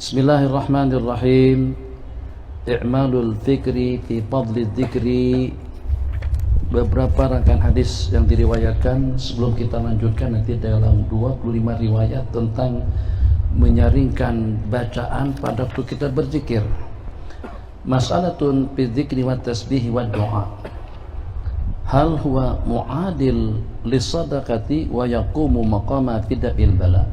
Bismillahirrahmanirrahim. I'malul fikri fi fadli dzikri. Beberapa rangkaian hadis yang diriwayatkan. Sebelum kita lanjutkan, nanti dalam 25 riwayat tentang menyaringkan bacaan pada waktu kita berzikir. Mas'alatun fi dzikri wa tasbih wa du'a. Hal huwa mu'adil lisadaqati wa yaqumu maqama fidail bala.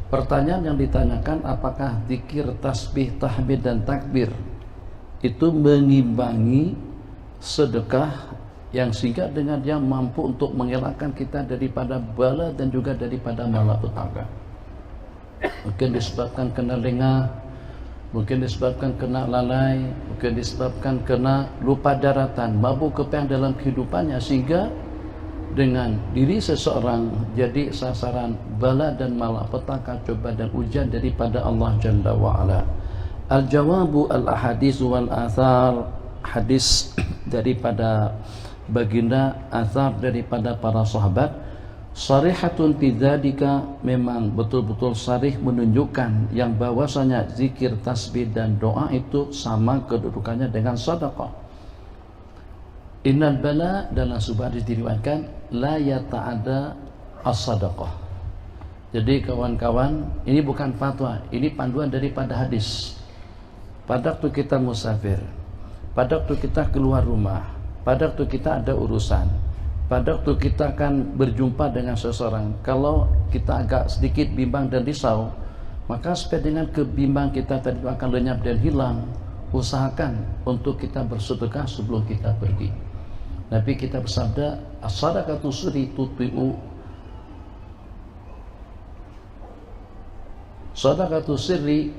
Pertanyaan yang ditanyakan, apakah zikir, tasbih, tahmid dan takbir itu mengimbangi sedekah yang sehingga dengan dia mampu untuk mengelakkan kita daripada bala dan juga daripada malapetaka. Mungkin disebabkan kena lengah, mungkin disebabkan kena lalai, mungkin disebabkan kena lupa daratan, mabuk kepiang dalam kehidupannya, sehingga dengan diri seseorang jadi sasaran bala dan malapetaka, cobaan dan ujian daripada Allah Jalla wa'ala. Al-jawabu al-ahadis wal athar. Hadis daripada baginda, athar daripada para sahabat, sarihatun bidzalika, memang betul-betul sarih menunjukkan yang bahwasanya zikir, tasbih dan doa itu sama kedudukannya dengan sedekah. Innal bala, dalam sebuah hadis diriwayatkan, la yata'adda as-sadaqah. Jadi kawan-kawan, ini bukan fatwa, ini panduan daripada hadis. Pada waktu kita musafir, pada waktu kita keluar rumah, pada waktu kita ada urusan, pada waktu kita akan berjumpa dengan seseorang, kalau kita agak sedikit bimbang dan risau, maka supaya dengan kebimbangan kita tadi akan lenyap dan hilang, usahakan untuk kita bersedekah sebelum kita pergi. Nabi kita bersabda, as-sadaqatu sirri tutfi'u, sadaqatu sirri,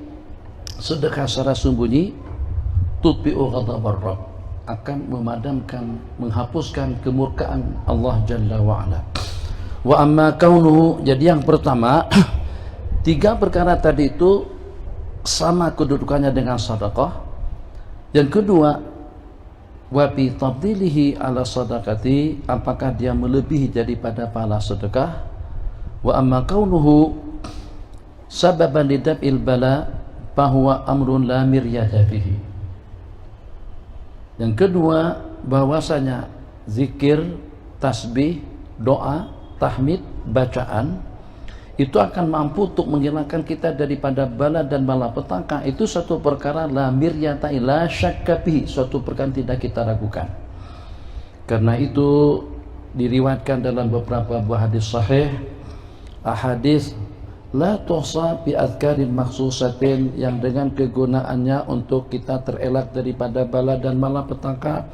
sedekah secara sembunyi, tutfi'u ghadabar Rabb, akan memadamkan, menghapuskan kemurkaan Allah Jalla wa'ala. Wa amma kaunuhu, jadi yang pertama, tiga perkara tadi itu sama kedudukannya dengan sedekah. Yang kedua, wa bi tafdilihi ala sadaqati, apakah dia melebihi daripada pahala sedekah. Wa amma kaunuhu sababan lidaf'il bala bahwa amrun la miryata fihi. Yang kedua, bahwasanya zikir, tasbih, doa, tahmid, bacaan itu akan mampu untuk menghilangkan kita daripada bala dan malapetaka. Itu satu perkara la miryata ila syakka fihi, suatu perkara tidak kita ragukan. Karena itu diriwayatkan dalam beberapa buah hadis sahih, ahadits la tuhsa bi adkarin makhsusatin, yang dengan kegunaannya untuk kita terelak daripada bala dan malapetaka,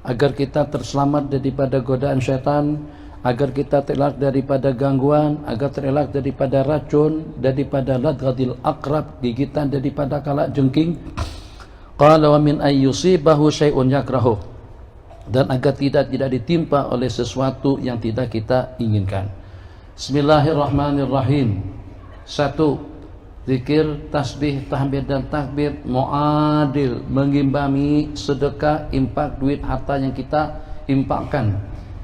agar kita terselamat daripada godaan syaitan, agar kita terelak daripada gangguan, agar terelak daripada racun, daripada ladghadil aqrab, gigitan daripada kalak jengking. Qala wa min ayyusibahu syai'un yakrahu, dan agar tidak ditimpa oleh sesuatu yang tidak kita inginkan. Bismillahirrahmanirrahim. 1. Zikir, tasbih, tahmid dan takbir muadil, mengimbangi sedekah, infak, duit, harta yang kita infakkan,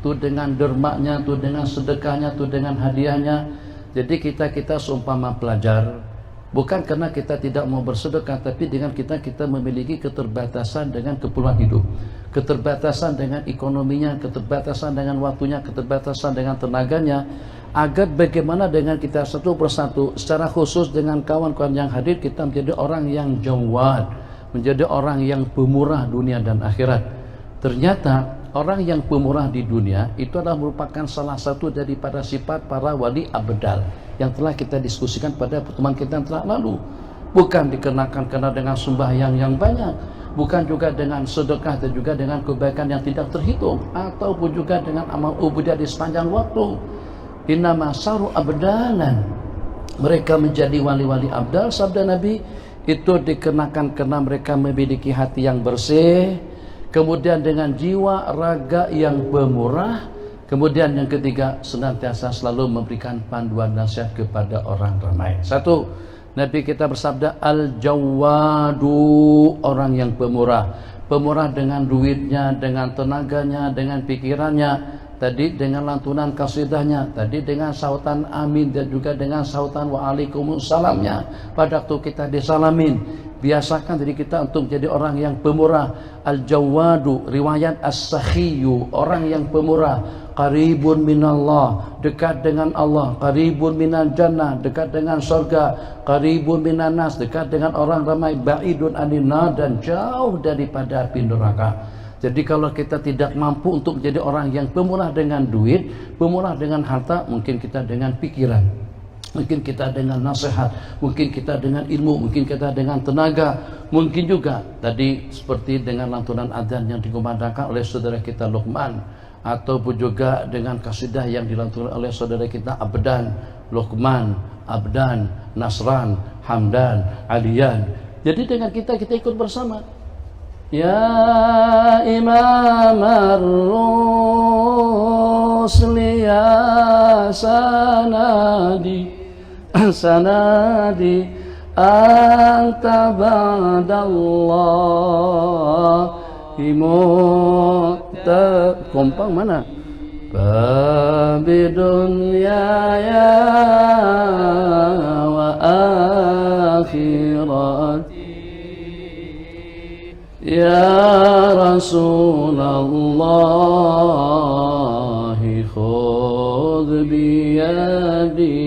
tu dengan dermaknya, tu dengan sedekahnya, tu dengan hadiahnya. Jadi kita seumpama pelajar, bukan karena kita tidak mau bersedekah, tapi dengan kita memiliki keterbatasan dengan keperluan hidup, keterbatasan dengan ekonominya, keterbatasan dengan waktunya, keterbatasan dengan tenaganya, agar bagaimana dengan kita satu persatu, secara khusus dengan kawan-kawan yang hadir, kita menjadi orang yang jawad, menjadi orang yang pemurah dunia dan akhirat. Ternyata orang yang pemurah di dunia itu adalah merupakan salah satu daripada sifat para wali abdal yang telah kita diskusikan pada pertemuan kita yang telah lalu. Bukan dikenakan karena dengan sembahyang yang banyak, bukan juga dengan sedekah dan juga dengan kebaikan yang tidak terhitung, ataupun juga dengan amal ubudiyah di sepanjang waktu. Innama saru abdalan, mereka menjadi wali-wali abdal, sabda Nabi, itu dikenakan karena mereka memiliki hati yang bersih, kemudian dengan jiwa raga yang pemurah, kemudian yang ketiga, senantiasa selalu memberikan panduan nasihat kepada orang ramai. 1. Nabi kita bersabda, al-jawadu, orang yang pemurah. Pemurah dengan duitnya, dengan tenaganya, dengan pikirannya. tadi dengan lantunan kasidahnya, tadi dengan sautan amin dan juga dengan sautan waalaikumsalamnya pada waktu kita disalamin. Biasakan diri kita untuk menjadi orang yang pemurah. Al-Jawadu, riwayat As-Sakhiyu, orang yang pemurah. Qaribun minallah, dekat dengan Allah. Qaribun minal jannah, dekat dengan surga. Qaribun minan nas, dekat dengan orang ramai. Ba'idun anin nar, dan jauh daripada api neraka. Jadi kalau kita tidak mampu untuk menjadi orang yang pemurah dengan duit, pemurah dengan harta, mungkin kita dengan pikiran, mungkin kita dengan nasihat, mungkin kita dengan ilmu, mungkin kita dengan tenaga, mungkin juga tadi seperti dengan lantunan adzan yang dikumandangkan oleh saudara kita Luqman, ataupun juga dengan kasidah yang dilantunkan oleh saudara kita Abdan, Luqman, Abdan, Nasran, Hamdan, Aliyan. Jadi dengan kita ikut bersama. Ya Imam ar-Rusli ya sanadi sanadi anta ba'dallahi kompang mana? Babi dunya ya wa akhirati ya Rasulullah khudh biyadi.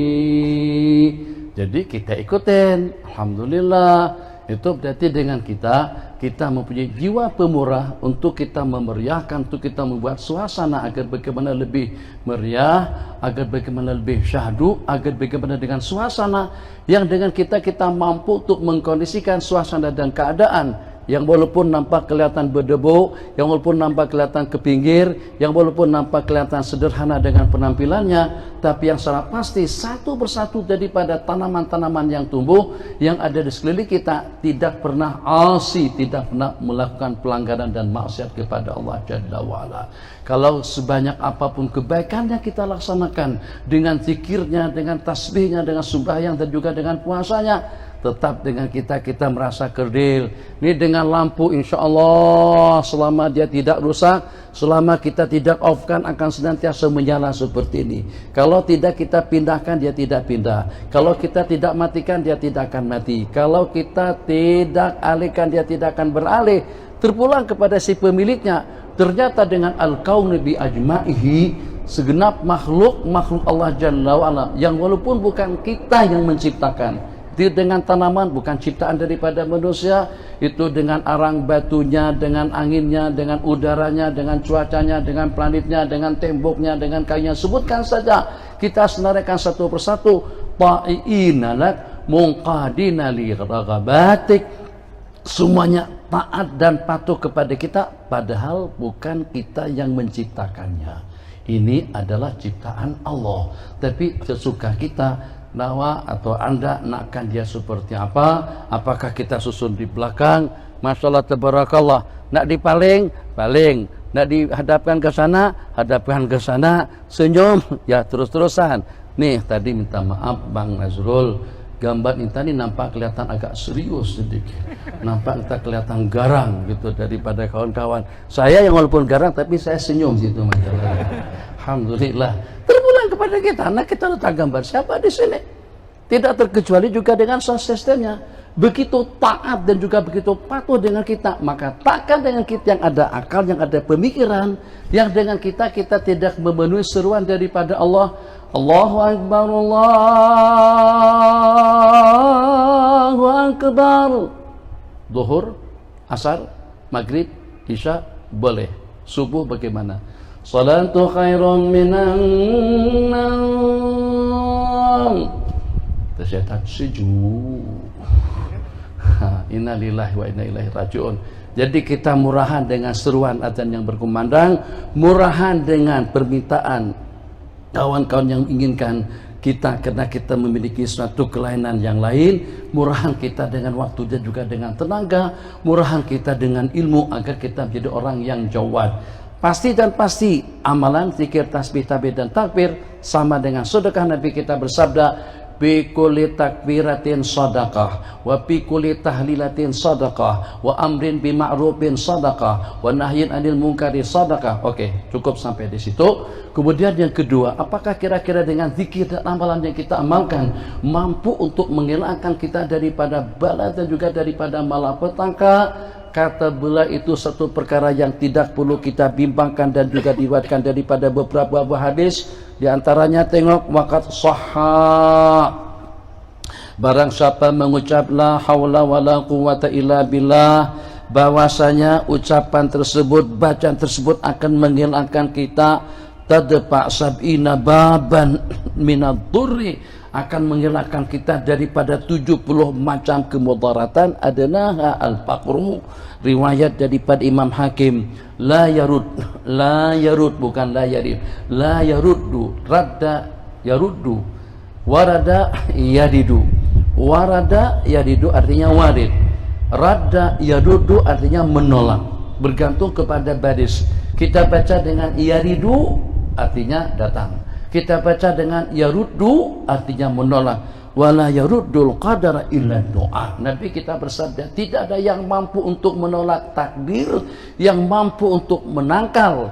Jadi kita ikutin, alhamdulillah. Itu berarti dengan kita mempunyai jiwa pemurah untuk kita memeriahkan, untuk kita membuat suasana agar bagaimana lebih meriah, agar bagaimana lebih syahdu, agar bagaimana dengan suasana yang dengan kita mampu untuk mengkondisikan suasana dan keadaan yang walaupun nampak kelihatan berdebu, yang walaupun nampak kelihatan ke pinggir, yang walaupun nampak kelihatan sederhana dengan penampilannya, tapi yang secara pasti satu persatu daripada tanaman-tanaman yang tumbuh yang ada di sekeliling kita tidak pernah asi, tidak pernah melakukan pelanggaran dan maksiat kepada Allah Jalla wa'ala. Kalau sebanyak apapun kebaikan yang kita laksanakan dengan zikirnya, dengan tasbihnya, dengan sembahyang dan juga dengan puasanya, tetap dengan kita merasa kerdil. Ini dengan lampu insya Allah selama dia tidak rusak, selama kita tidak off-kan akan senantiasa menyala seperti ini. Kalau tidak kita pindahkan, dia tidak pindah. Kalau kita tidak matikan, dia tidak akan mati. Kalau kita tidak alihkan, dia tidak akan beralih. Terpulang kepada si pemiliknya. Ternyata dengan al-kauni bi ajma'ihi, segenap makhluk Allah Jalla wa'ala, yang walaupun bukan kita yang menciptakan, itu dengan tanaman bukan ciptaan daripada manusia, itu dengan arang batunya, dengan anginnya, dengan udaranya, dengan cuacanya, dengan planetnya, dengan temboknya, dengan kayunya, sebutkan saja, kita senaraikan satu persatu. Ta'i'ina lak munqadina li ragabatik, semuanya taat dan patuh kepada kita, padahal bukan kita yang menciptakannya. Ini adalah ciptaan Allah, tapi sesuka kita. Nawa atau anda nakkan dia seperti apa? Apakah kita susun di belakang? Masya Allah tabarakallah. Nak dipaling, paling. Nak dihadapkan ke sana, hadapkan ke sana. Senyum, ya terus-terusan. Nih tadi minta maaf Bang Nazrul, gambar ini nampak kelihatan agak serius sedikit. Nampak kita kelihatan garang gitu daripada kawan-kawan. Saya yang walaupun garang tapi saya senyum situ masalah. Alhamdulillah. Terpulang kepada kita, nah kita letak gambar siapa di sini. Tidak terkecuali juga dengan sound systemnya. Begitu taat dan juga begitu patuh dengan kita, maka takkan dengan kita yang ada akal, yang ada pemikiran, yang dengan kita tidak memenuhi seruan daripada Allah. Allahu Akbar, Allahu Akbar. Zuhur, asar, maghrib, isya boleh. Subuh bagaimana? Salatu khairum minan naum. Tersetak sejuk. Innalillahi wa inna ilaihi rajiun. Jadi kita murahan dengan seruan adzan yang berkumandang, murahan dengan permintaan kawan-kawan yang menginginkan kita karena kita memiliki suatu kelainan yang lain, murahan kita dengan waktu dan juga dengan tenaga, murahan kita dengan ilmu agar kita menjadi orang yang jawad. Pasti dan pasti amalan zikir, tasbih, tahmid dan takbir sama dengan sedekah. Nabi kita bersabda, bi kulli takbiratin sadaqah wa bi kulli tahlilatin sadaqah wa amrin bi ma'rufin sadaqah wa nahyin 'anil munkari sadaqah. Oke, cukup sampai di situ. Kemudian yang kedua, apakah kira-kira dengan zikir dan amalan yang kita amalkan mampu untuk mengelakkan kita daripada bala dan juga daripada malapetaka? Kata beliau itu satu perkara yang tidak perlu kita bimbangkan dan juga diriwayatkan daripada beberapa hadis. Di antaranya tengok waqad sahha, barang siapa mengucap la haula wala quwata illa billah, bahwasanya ucapan tersebut, bacaan tersebut akan menghilangkan kita tadfa sab'ina baban minad durri, akan menghilangkan kita daripada 70 macam kemudaratan. Adnaha al-faqru, riwayat daripada Imam Hakim. La yarud bukan la yarid, la yaruddu, radda yaruddu, warada yadidu. Warada yadidu artinya warid, radda yaruddu artinya menolak, bergantung kepada baris. Kita baca dengan yaridu artinya datang, kita baca dengan yaruddu artinya menolak. Wala yaruddul qadara illa doa. Nabi kita bersabda, tidak ada yang mampu untuk menolak takdir, yang mampu untuk menangkal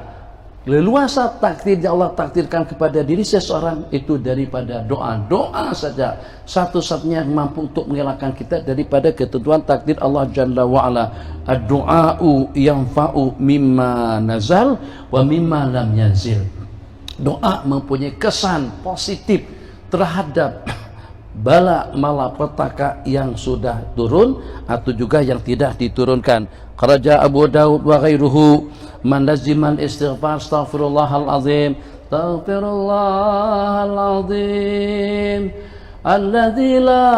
leluasa takdir yang Allah takdirkan kepada diri seseorang itu daripada doa. Doa saja satu-satunya yang mampu untuk mengelakkan kita daripada ketentuan takdir Allah Jalla wa'ala. Ad-du'a'u yanfa'u mimma nazal wa mimma lam yanzil. Doa mempunyai kesan positif terhadap bala malapetaka yang sudah turun atau juga yang tidak diturunkan. Kharaja Abu Daud wa ghairuhu man lazimal istighfar astaghfirullahal azim astaghfirullahal azim alladzi la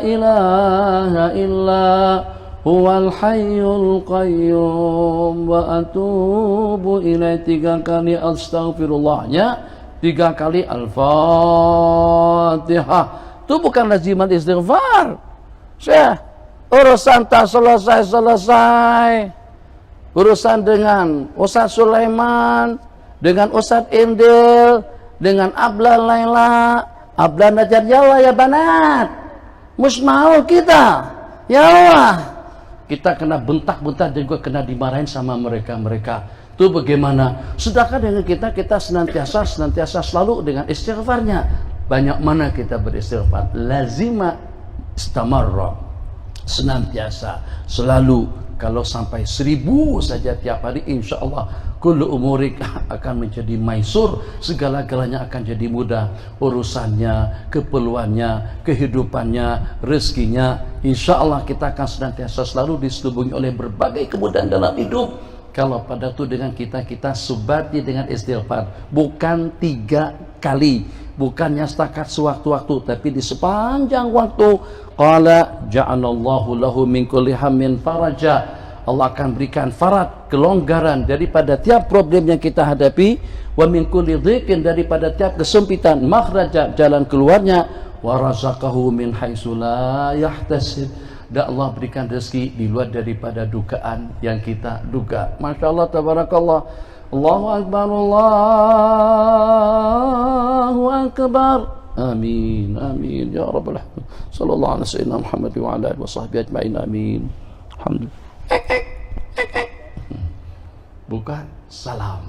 ilaha illa huwal hayyul qayyum wa atubu ilaihi. 3 kali astaghfirullahnya, 3 kali Al-Fatihah. Itu bukan laziman istighfar. Syekh, urusan tak selesai-selesai. Urusan dengan Ustaz Sulaiman, dengan Ustaz Indil, dengan Abla Laila, Abla Najar Jawa ya banat. Mus mau kita. Ya Allah. Kita kena bentak-bentak dan juga kena dimarahin sama mereka-mereka. Itu bagaimana? Sedangkan dengan kita senantiasa selalu dengan istighfarnya. Banyak mana kita beristighfar? Lazima istamarra, senantiasa, selalu. Kalau sampai 1000 saja tiap hari, insya Allah kullu umurik akan menjadi maisur, segala-galanya akan jadi mudah. Urusannya, keperluannya, kehidupannya, rezekinya, insya Allah kita akan senantiasa selalu diselubungi oleh berbagai kemudahan dalam hidup. Kalau pada itu dengan kita subati dengan istighfar, bukan 3 kali, bukannya setakat sewaktu-waktu, tapi di sepanjang waktu. Qala ja'alallahu lahu min kulli hammin faraja, Allah akan berikan faraj, kelonggaran daripada tiap problem yang kita hadapi. Wa min kulli dhiqin, daripada tiap kesempitan, makhraja, jalan keluarnya. Wa razaqahu min haitsu la yahtasib, dan Allah berikan rezeki di luar daripada dugaan yang kita duga. Masya Allah, tabarakallah. Allahu Akbar, Allahu Akbar. Amin, amin ya rabbal alamin. Sallallahu alaihi wasallam Muhammad wa ala alihi washabbihi ajmain. Amin. Alhamdulillah. Bukan salam.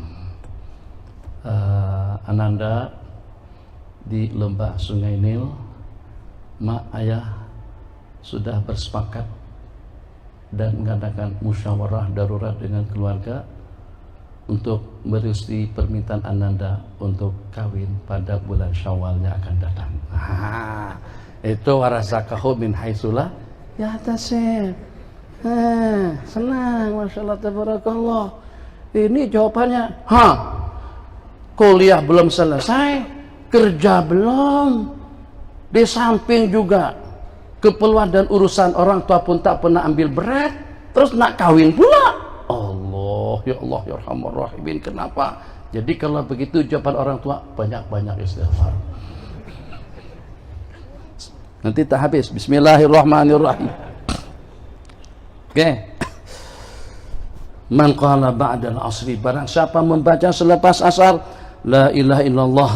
Ananda di lembah Sungai Nil, mak ayah sudah bersepakat dan mengadakan musyawarah darurat dengan keluarga untuk merestui permintaan Ananda untuk kawin pada bulan Syawal yang akan datang. Itu warazaqahu min haitsulah yahtasib. Senang, Masya Allah, tabarakallah. Ini jawabannya. Kuliah belum selesai, kerja belum, di samping juga keperluan dan urusan orang tua pun tak pernah ambil berat, terus nak kawin pula. Allah, ya Allah, ya Arhamar Rahimin. Kenapa? Jadi kalau begitu jawaban orang tua, banyak-banyak istighfar. Nanti tak habis. Bismillahirrahmanirrahim. Oke. Man qala ba'dal asri, barang siapa membaca selepas asar, la ilaha illallah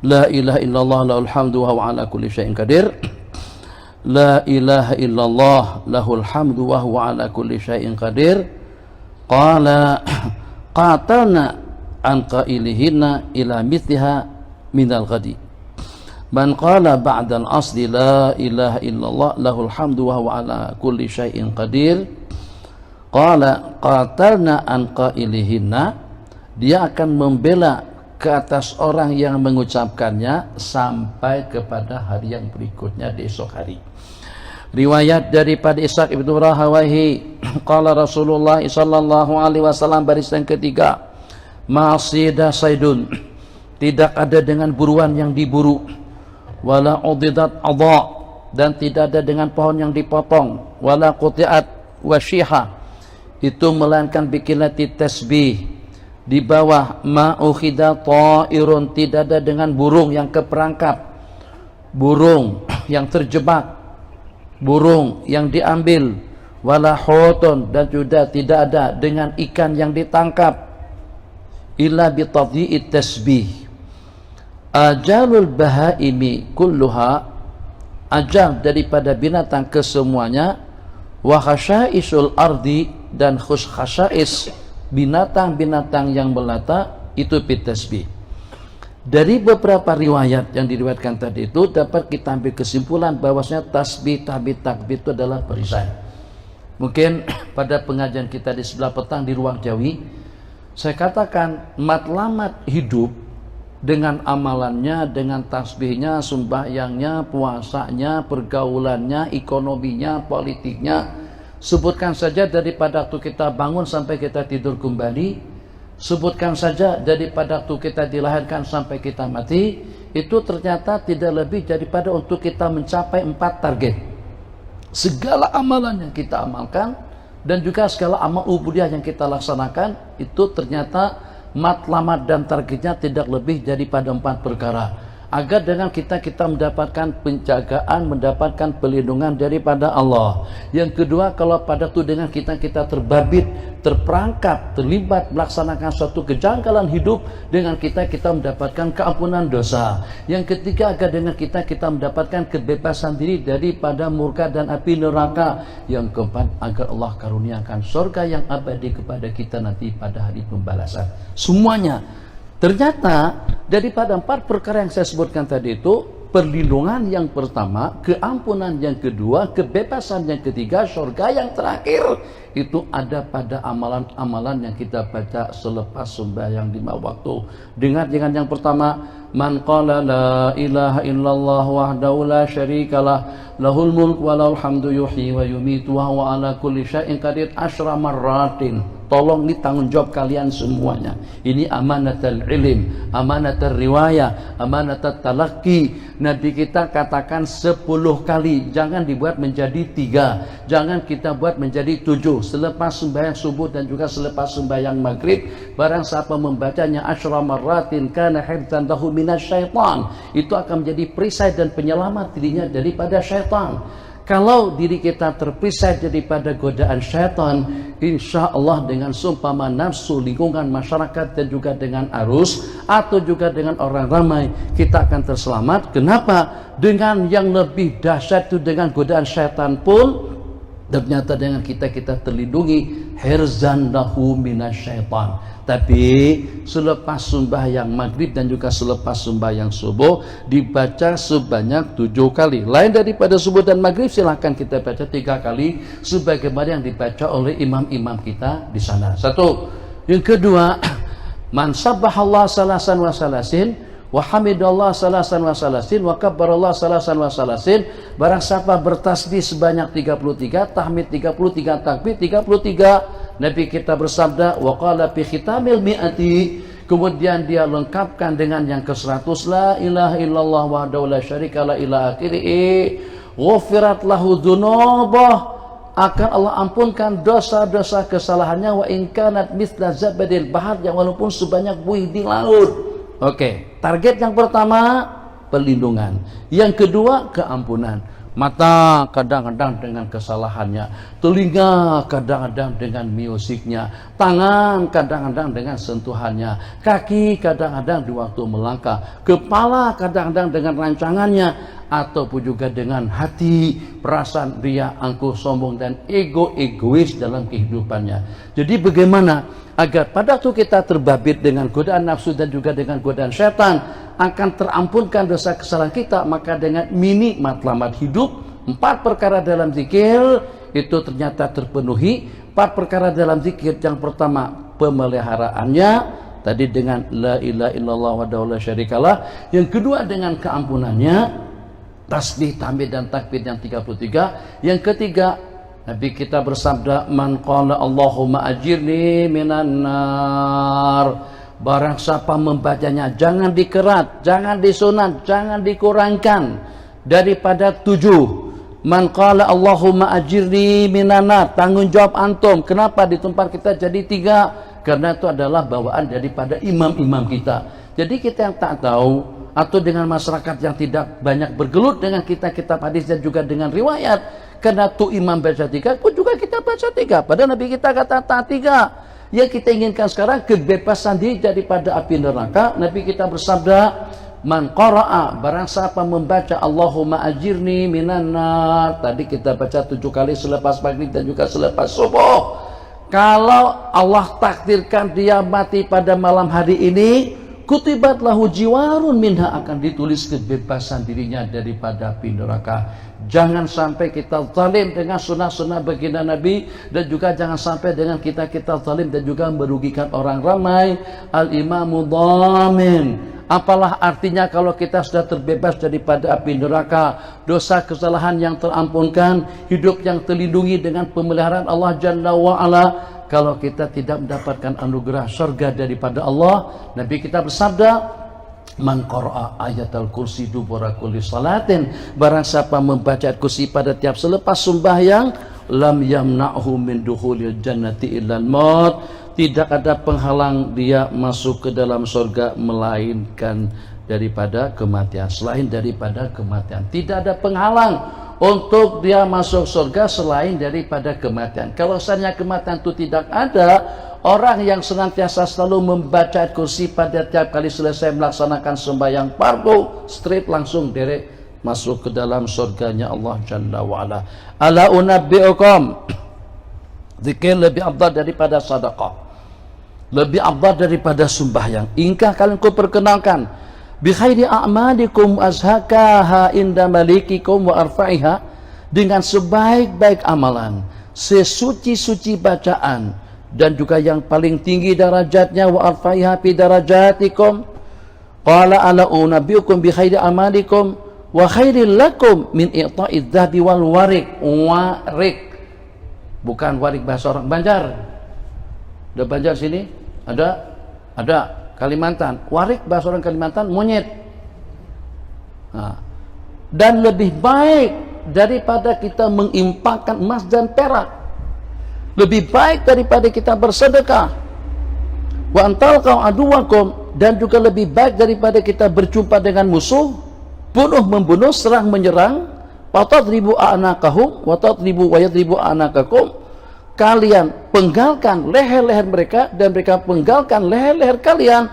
La ilaha illallah lahul hamdu wa huwa ala kulli syai'in qadir. La ilaha illallah lahul hamdu wa huwa ala kulli syai'in qadir. Qala qatalna an qailihinna ila mithliha minal ghadi. Man qala ba'da al-asli la ilaha illallah lahul hamdu wa huwa ala kulli syai'in qadir. Qala qatalna an qailihinna, dia akan membela ke atas orang yang mengucapkannya sampai kepada hari yang berikutnya di esok hari. Riwayat daripada Ishaq ibnu Rahawahi, qala Rasulullah sallallahu alaihi wasallam, baris yang ketiga, masida saidun, tidak ada dengan buruan yang diburu, wala udidat adha, dan tidak ada dengan pohon yang dipotong, wala qutiat wasyiha, itu melainkan bikilati tasbih. Di bawah ma'ukhida ta'irun, tidak ada dengan burung yang keperangkap, burung yang terjebak, burung yang diambil, wala hutun, dan juga tidak ada dengan ikan yang ditangkap, illa bitadhi'it tasbih. Ajalul bahaimi kulluha, ajal daripada binatang kesemuanya, wa khasyaisul ardi, dan khasyais binatang-binatang yang melata, itu bitasbih. Dari beberapa riwayat yang diriwayatkan tadi itu dapat kita ambil kesimpulan bahwasanya tasbih, tahmid, takbir itu adalah perisai. Mungkin pada pengajian kita di sebelah petang di ruang Jawi, saya katakan matlamat hidup dengan amalannya, dengan tasbihnya, sembahyangnya, puasanya, pergaulannya, ekonominya, politiknya. Sebutkan saja daripada waktu kita bangun sampai kita tidur kembali, sebutkan saja daripada waktu kita dilahirkan sampai kita mati, itu ternyata tidak lebih daripada untuk kita mencapai 4 target. Segala amalan yang kita amalkan dan juga segala amal ubudiyah yang kita laksanakan, itu ternyata matlamat dan targetnya tidak lebih daripada 4 perkara. Agar dengan kita mendapatkan penjagaan, mendapatkan perlindungan daripada Allah. Yang kedua, kalau pada itu dengan kita terbabit, terperangkap, terlibat melaksanakan suatu kejanggalan hidup, dengan kita mendapatkan keampunan dosa. Yang ketiga, agar dengan kita mendapatkan kebebasan diri daripada murka dan api neraka. Yang keempat, agar Allah karuniakan surga yang abadi kepada kita nanti pada hari pembalasan. Semuanya ternyata daripada 4 perkara yang saya sebutkan tadi itu, perlindungan yang pertama, keampunan yang kedua, kebebasan yang ketiga, surga yang terakhir, itu ada pada amalan-amalan yang kita baca selepas sembahyang 5 waktu. Dengar dengan yang pertama, man qala la ilaha illallah wahdahu la syarikalah lahul mulk wa lahul hamdu yuhyi wa yumitu wa huwa ala kulli syai'in qadir 10 marratin. Tolong ini tanggung jawab kalian semuanya. Ini amanatul ilm, amanatul riwayah, amanatul talaqi. Nabi kita katakan 10 kali. Jangan dibuat menjadi 3. Jangan kita buat menjadi 7. Selepas sembahyang subuh dan juga selepas sembahyang maghrib, barang siapa membacanya 10 marratin kana hifdzan lahu minasyaitan, itu akan menjadi perisai dan penyelamat dirinya daripada syaitan. Kalau diri kita terpisah daripada godaan syaitan, insya Allah dengan sumpama nafsu, lingkungan masyarakat, dan juga dengan arus atau juga dengan orang ramai, kita akan terselamat. Kenapa? Dengan yang lebih dahsyat itu, dengan godaan syaitan pun ternyata dengan kita terlindungi, hirzan lahu minasyaitan. Tapi selepas sembahyang maghrib dan juga selepas sembahyang subuh dibaca sebanyak 7 kali. Lain daripada subuh dan maghrib, silahkan kita baca 3 kali sebagaimana yang dibaca oleh imam-imam kita di sana. 1. Yang kedua, man sabbahallah salasan wa salasin wa hamidallah salasan wa salasin wa kabbarallah salasan wa salasin. Barang siapa bertasbih sebanyak 33, tahmid 33, takbir 33, Nabi kita bersabda, wa qala fi khitamil mi'ati, kemudian dia lengkapkan dengan yang ke-100, la ilaha illallah wahdahu la syarika la ila akhirih, ghufirat lahu dzunubah, akan Allah ampunkan dosa-dosa kesalahannya, wa in kanat mithla zabadil bahar, yang walaupun sebanyak buih di laut. Oke, target yang pertama perlindungan, yang kedua keampunan. Mata kadang-kadang dengan kesalahannya, telinga kadang-kadang dengan musiknya, tangan kadang-kadang dengan sentuhannya, kaki kadang-kadang di waktu melangkah, kepala kadang-kadang dengan rancangannya, ataupun juga dengan hati, perasaan ria, angkuh, sombong, dan egois dalam kehidupannya. Jadi bagaimana agar pada waktu kita terbabit dengan godaan nafsu dan juga dengan godaan setan, akan terampunkan dosa kesalahan kita, maka dengan mini matlamat hidup, 4 perkara dalam zikir itu ternyata terpenuhi. 4 perkara dalam zikir, yang pertama pemeliharaannya tadi dengan la ilaha illallah wahdahu la syarikalah, yang kedua dengan keampunannya, tasbih, tahmid, dan takbir yang 33, yang ketiga Nabi kita bersabda, man qala Allahumma ajirni minan nar, barang siapa membacanya jangan dikerat, jangan disunat, jangan dikurangkan daripada 7. Man qala Allahumma ajirni minan nar, tanggung jawab antum. Kenapa di tempat kita jadi 3? Karena itu adalah bawaan daripada imam-imam kita. Jadi kita yang tak tahu, atau dengan masyarakat yang tidak banyak bergelut dengan kitab hadis dan juga dengan riwayat, karena tuh imam baca 3, pun juga kita baca 3. Padahal Nabi kita kata tak 3. Yang kita inginkan sekarang kebebasan diri daripada api neraka. Nabi kita bersabda, man qara'a, barang siapa membaca Allahumma ajirni minan nar, tadi kita baca 7 kali selepas maghrib dan juga selepas subuh. Kalau Allah takdirkan dia mati pada malam hari ini, kutibat lahu jiwarun minha, akan ditulis kebebasan dirinya daripada api neraka. Jangan sampai kita zalim dengan sunnah-sunnah baginda Nabi, dan juga jangan sampai dengan kita zalim dan juga merugikan orang ramai. Al-imamu dhamin. Apalah artinya kalau kita sudah terbebas daripada api neraka, dosa kesalahan yang terampunkan, hidup yang terlindungi dengan pemeliharaan Allah Jalla wa'ala, kalau kita tidak mendapatkan anugerah surga daripada Allah. Nabi kita bersabda, man qara'a ayatal kursi dubura kulli salatin, barang siapa membaca kursi pada tiap selepas sembahyang, lam yamna'hu min dukhulil jannati illal maut, tidak ada penghalang dia masuk ke dalam surga melainkan daripada kematian. Selain daripada kematian, tidak ada penghalang untuk dia masuk surga selain daripada kematian. Kalau seandainya kematian itu tidak ada, orang yang senantiasa selalu membaca kursi pada tiap kali selesai melaksanakan sembahyang fardu, straight langsung derek masuk ke dalam surganya Allah Jalla wa'ala. Ala unabbi'ukum, zikir lebih afdal daripada sedekah, lebih afdal daripada sembahyang. Ingkah kalian ku perkenalkan, bi khairi a'malikum azhakaha inda malikikum wa arfa'iha, dengan sebaik-baik amalan, sesuci-suci bacaan, dan juga yang paling tinggi derajatnya, wa arfa'iha fi darajatikum. Qala ala unabbiukum bi khairi amalikum wa khairil lakum min i'ta'idz dzahabi wal warik. Warik bukan warik bahasa orang Banjar. Ada Banjar sini? Ada. Kalimantan. Warik bahasa orang Kalimantan monyet. Nah, dan lebih baik daripada kita mengimpakkan emas dan perak, lebih baik daripada kita bersedekah, wa antalqau aduwakum, dan juga lebih baik daripada kita berjumpa dengan musuh, bunuh membunuh, serang menyerang, wa tadribu a'naqahum wa tadribu wa yadribu a'naqakum, kalian penggalkan leher-leher mereka dan mereka penggalkan leher-leher kalian.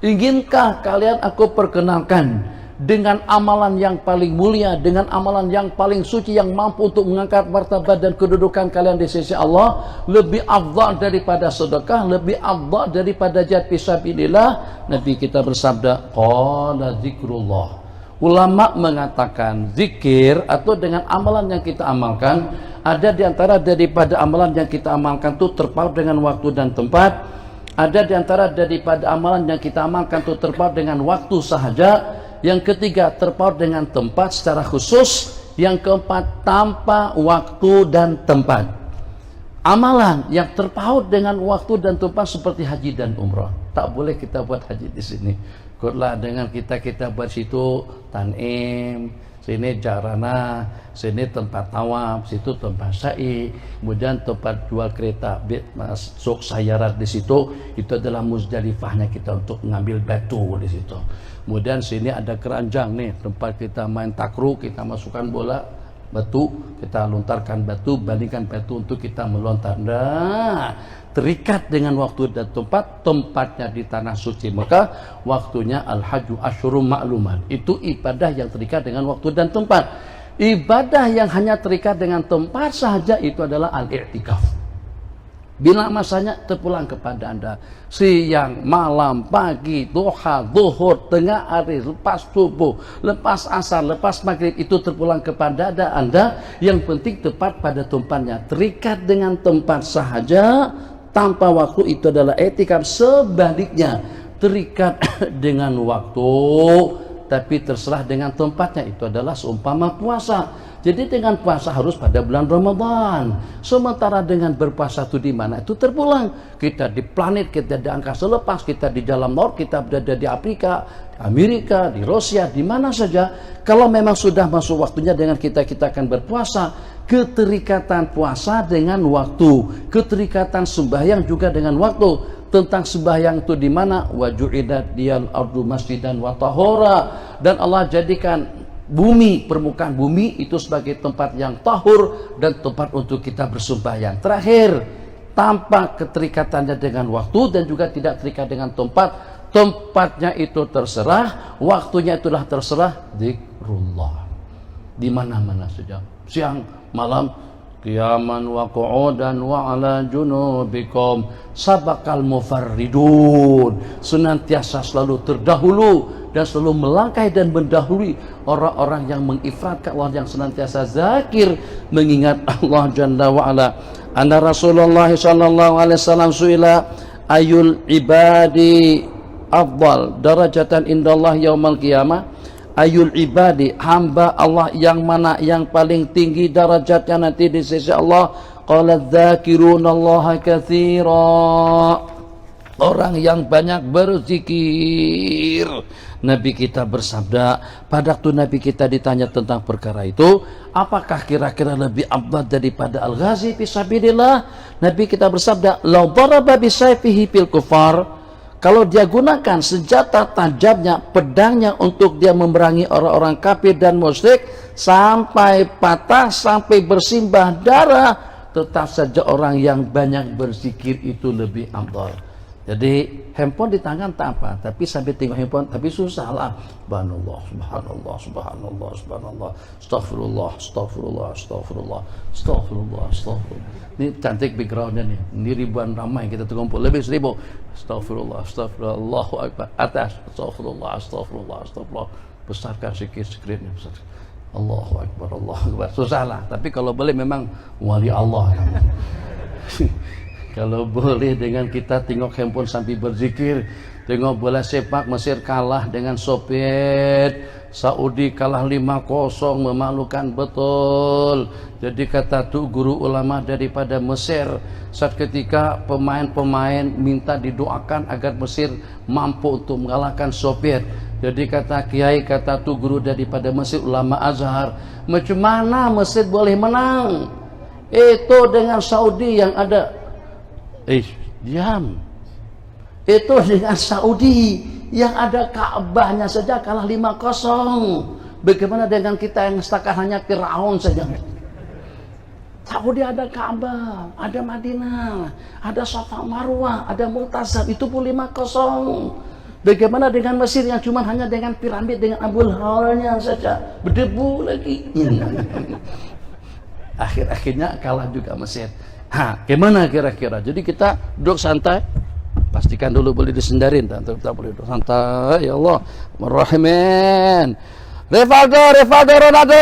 Inginkah kalian aku perkenalkan dengan amalan yang paling mulia, dengan amalan yang paling suci, yang mampu untuk mengangkat martabat dan kedudukan kalian di sisi Allah, lebih afdal daripada sedekah, lebih afdal daripada jihad fisabilillah? Nabi kita bersabda, qala zikrullah. Ulama mengatakan zikir atau dengan amalan yang kita amalkan, ada di antara daripada amalan yang kita amalkan itu terpaut dengan waktu dan tempat, ada di antara daripada amalan yang kita amalkan itu terpaut dengan waktu sahaja, yang ketiga terpaut dengan tempat secara khusus, yang keempat tanpa waktu dan tempat. Amalan yang terpaut dengan waktu dan tempat seperti haji dan umrah, tak boleh kita buat haji di sini. Kutlah dengan kita buat situ tanim, sini jarana, sini tempat tawaf, situ tempat sa'i, kemudian tempat jual kereta, masuk sayarat di situ, itu adalah Muzdalifahnya kita untuk mengambil batu di situ. Kemudian sini ada keranjang nih, tempat kita main takruk, kita masukkan bola batu, kita lontarkan batu, bandingkan batu untuk kita melontar. Nah, terikat dengan waktu dan tempat, tempatnya di tanah suci Mekah, waktunya al-hajju asyurum ma'lumat. Itu ibadah yang terikat dengan waktu dan tempat. Ibadah yang hanya terikat dengan tempat saja itu adalah al-i'tikaf. Bila masanya terpulang kepada Anda, siang, malam, pagi, duha, zuhur, tengah hari, lepas subuh, lepas asar, lepas maghrib, itu terpulang kepada Anda. Yang penting tepat pada tempatnya, terikat dengan tempat sahaja tanpa waktu, itu adalah i'tikaf. Sebaliknya, terikat dengan waktu tapi terserah dengan tempatnya, itu adalah seumpama puasa. Jadi dengan puasa harus pada bulan Ramadan. Sementara dengan berpuasa itu di mana? Itu terpulang. Kita di planet, kita di angkasa lepas, kita di dalam laut, kita berada di Afrika, Amerika, di Rusia, di mana saja. Kalau memang sudah masuk waktunya dengan kita akan berpuasa. Keterikatan puasa dengan waktu, keterikatan sembahyang juga dengan waktu. Tentang sembahyang itu di mana? Wa ju'idat diyal ardu masjidan wa tahura. Dan Allah jadikan bumi, permukaan bumi itu sebagai tempat yang tahur dan tempat untuk kita bersembahyang. Terakhir, tanpa keterikatannya dengan waktu dan juga tidak terikat dengan tempat, tempatnya itu terserah, waktunya itulah terserah, zikrullah. Di mana-mana saja, siang, malam, qiyaman wa qu'udan wa ala junubikum, sabaqal mufarridun, senantiasa selalu terdahulu dan selalu melangkahi dan mendahului orang-orang yang mengifratkan Allah, yang senantiasa zakir mengingat Allah Jalla wa Ala. Anna Rasulullah sallallahu alaihi wasallam suila ayul ibadi afdal darajatan indallah yaumal qiyamah. Ayul ibadi, hamba Allah yang mana yang paling tinggi darajatnya nanti di sisi Allah? Qala dzakirunallaha katsira, orang yang banyak berzikir. Nabi kita bersabda, pada waktu Nabi kita ditanya tentang perkara itu, apakah kira-kira lebih afdal daripada al-ghazi fi sabilillah? Nabi kita bersabda, law daraba bisayfihi fil kufar, kalau dia gunakan senjata tajamnya, pedangnya untuk dia memerangi orang-orang kafir dan musyrik sampai patah, sampai bersimbah darah, tetap saja orang yang banyak berzikir itu lebih afdal. Jadi handphone di tangan tak apa, tapi sambil tengok handphone tapi susah lah. Subhanallah, subhanallah, subhanallah, subhanallah, astagfirullah, astagfirullah, astagfirullah, astagfirullah, astagfirullah. Ini cantik backgroundnya nih. Ini ribuan ramai kita terkumpul, lebih 1000. Astagfirullah, astagfirullah, Allahu Akbar. Atas, astagfirullah, astagfirullah, astagfirullah. Besarkan sikit screennya, besar. Allahu Akbar, Allahu Akbar. Susah lah, tapi kalau boleh memang wali Allah. Kalau boleh dengan kita tengok handphone sambil berzikir, tengok bola sepak Mesir kalah dengan Soviet, Saudi kalah 5-0, memalukan betul. Jadi kata tu guru ulama daripada Mesir, saat ketika pemain-pemain minta didoakan agar Mesir mampu untuk mengalahkan Soviet. Jadi kata kiai, kata tu guru daripada Mesir, ulama Azhar, macam mana Mesir boleh menang? Itu dengan Saudi yang ada. Diam. Itu dengan Saudi yang ada Ka'bahnya saja kalah 5-0. Bagaimana dengan kita yang setakat hanya Firaun saja? Saudi ada Ka'bah, ada Madinah, ada Safa Marwah, ada Mu'tazab, itu pun 5-0. Bagaimana dengan Mesir yang cuma hanya dengan piramid, dengan Abul Hawalnya saja, berdebu lagi. Akhir-akhirnya kalah juga Mesir. Gimana kira-kira? Jadi kita duduk santai, pastikan dulu boleh disendarin, tak boleh duduk santai. Ya Allah, Ar-Rahman. Rivaldo, Ronaldo,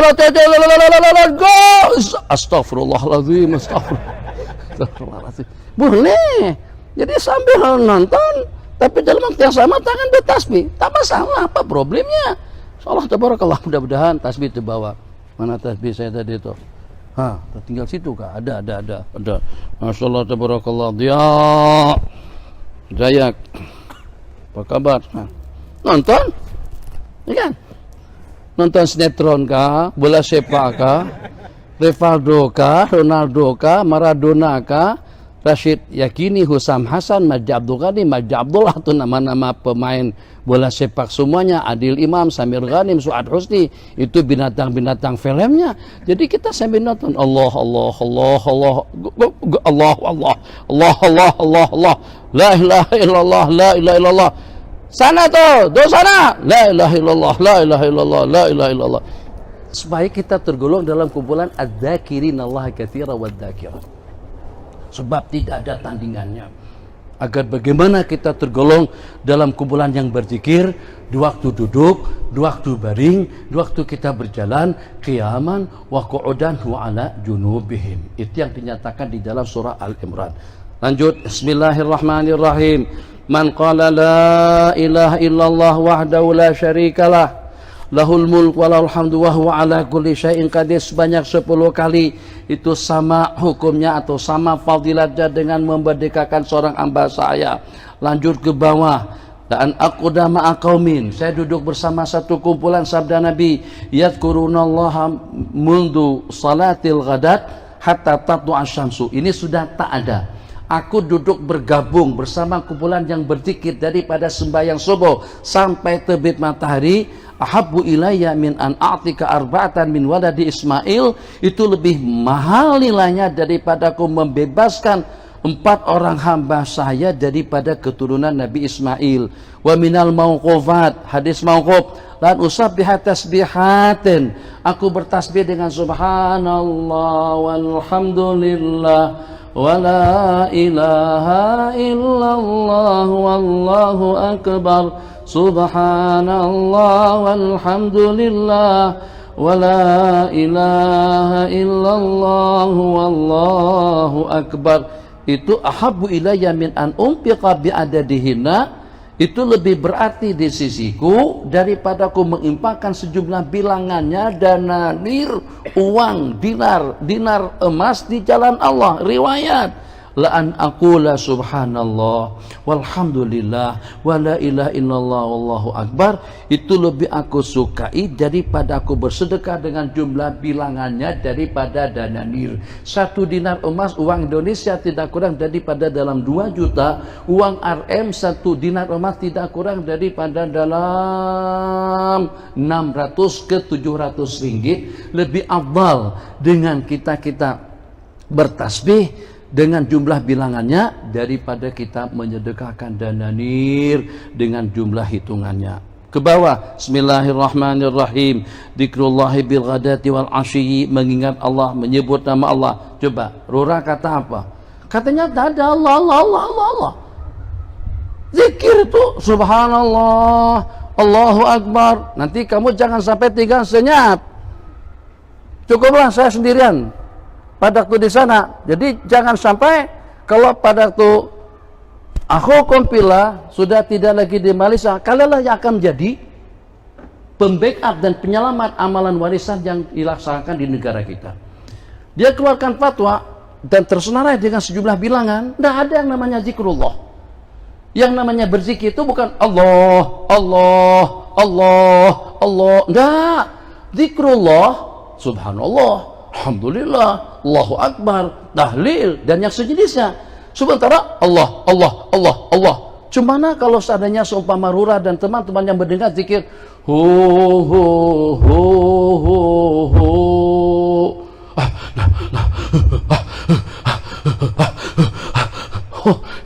go! Astagfirullahaladzim, astagfirullahaladzim. Boleh. Jadi sambil nonton, tapi dalam waktu yang sama tangan bertasbih, tak masalah. Apa problemnya? Allah tabarakallah, mudah-mudahan tasbih terbawa. Mana tasbih saya tadi itu? Tinggal situ kah? Ada. Masya Allah, tabarakallah. Dia Jayak, apa kabar? Nonton? Ya kan? Nonton sinetron kah? Bola sepak kah? Rivaldo kah? Ronaldo kah? Maradona kah? Rashid Yakini, Husam Hasan, Majdi Abdul Ghani, Majdi Abdullah, itu nama-nama pemain bola sepak semuanya. Adil Imam, Samir Ghanim, Su'ad Husni, itu binatang-binatang filmnya. Jadi kita sambil nonton Allah Allah Allah Allah Allah Allah Allah Allah Allah Allah, la ilaha illallah, la ilaha illallah. Sana tuh, do sana, la ilaha illallah, la ilaha illallah, la ilaha illallah. Supaya kita tergolong dalam kumpulan adz-dzakirin Allah katsira wadz-dzakirat. Sebab tidak ada tandingannya. Agar bagaimana kita tergolong dalam kumpulan yang berzikir di waktu duduk, di waktu baring, di waktu kita berjalan, qiyaman wa qu'udan wa ala junubihim. Itu yang dinyatakan di dalam surah Al-Imran. Lanjut, bismillahirrahmanirrahim. Man qala la ilaha illallah wahdahu la syarikalah, lahul mulk wa lahul hamdu wa huwa ala kulli syai'in qadir, sebanyak 10 kali. Itu sama hukumnya atau sama fadilatnya dengan memerdekakan seorang hamba saya. Lanjut ke bawah, dan aku dama qaumin, saya duduk bersama satu kumpulan, sabda Nabi, yadhkurunallaha mundu salatil ghadat hatta tatlu'a syamsu. Ini sudah tak ada. Aku duduk bergabung bersama kumpulan yang berzikir daripada sembahyang subuh sampai terbit matahari. Ahabbu ilayya min an a'tika arba'atan min waladi Ismail, itu lebih mahal nilainya daripada aku membebaskan 4 orang hamba saya daripada keturunan Nabi Ismail. Wa minal mauqufat, hadis mauquf, lan usabbiha tasbihatin, aku bertasbih dengan subhanallah walhamdulillah wa la ilaha illallah wallahu akbar, subhanallah walhamdulillah wa la ilaha illallah wallahu akbar. Itu ahabbu ilayya min an umpiqa bi'adadihinna, itu lebih berarti di sisiku daripada aku mengimpakkan sejumlah bilangannya dana nir, uang, dinar emas di jalan Allah. Riwayat, la an aqula subhanallah walhamdulillah wa la ilaha illallah wallahu akbar, itu lebih aku sukai daripada aku bersedekah dengan jumlah bilangannya daripada dana nir. 1 dinar emas uang Indonesia tidak kurang daripada dalam 2 juta, uang RM 1 dinar emas tidak kurang daripada dalam 600 ke 700 ringgit. Lebih afdal dengan kita bertasbih dengan jumlah bilangannya daripada kita menyedekahkan dana nir dengan jumlah hitungannya. Ke bawah, bismillahirrahmanirrahim, dzikrullahi bil ghadati wal asyi, mengingat Allah, menyebut nama Allah. Coba Rura kata apa? Katanya tak ada Allah, Allah, Allah, Allah, Allah. Zikir itu subhanallah, Allahu akbar. Nanti kamu jangan sampai 3 senyap. Cukuplah saya sendirian pada waktu di sana. Jadi jangan sampai kalau pada waktu aku kompila sudah tidak lagi di Malaysia, kalianlah yang akan menjadi pembackup dan penyelamat amalan warisan yang dilaksanakan di negara kita. Dia keluarkan fatwa dan tersenarai dengan sejumlah bilangan. Tidak ada yang namanya zikrullah. Yang namanya berzikir itu bukan Allah, Allah, Allah, Allah. Enggak. Zikrullah, subhanallah, alhamdulillah, Allahu akbar, tahlil dan yang sejenisnya. Sementara Allah, Allah, Allah, Allah. Cumana kalau seandainya seumpama Rura dan teman-teman yang mendengar zikir hu hu hu hu hu,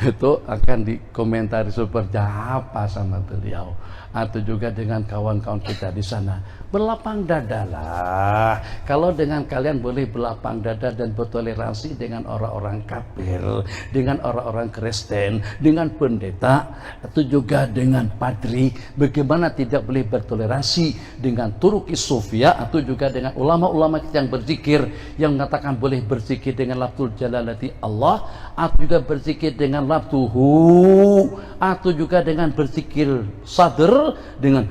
itu akan dikomentari seperti apa sama beliau, atau juga dengan kawan-kawan kita di sana. Berlapang dadalah. Kalau dengan kalian boleh berlapang dada dan bertoleransi dengan orang-orang kafir, dengan orang-orang Kristen, dengan pendeta, atau juga dengan padri, bagaimana tidak boleh bertoleransi dengan Turuki Sufia, atau juga dengan ulama-ulama kita yang berzikir, yang mengatakan boleh berzikir dengan lafzul jalalati Allah, atau juga berzikir dengan lafzuhu, atau juga dengan berzikir sadr dengan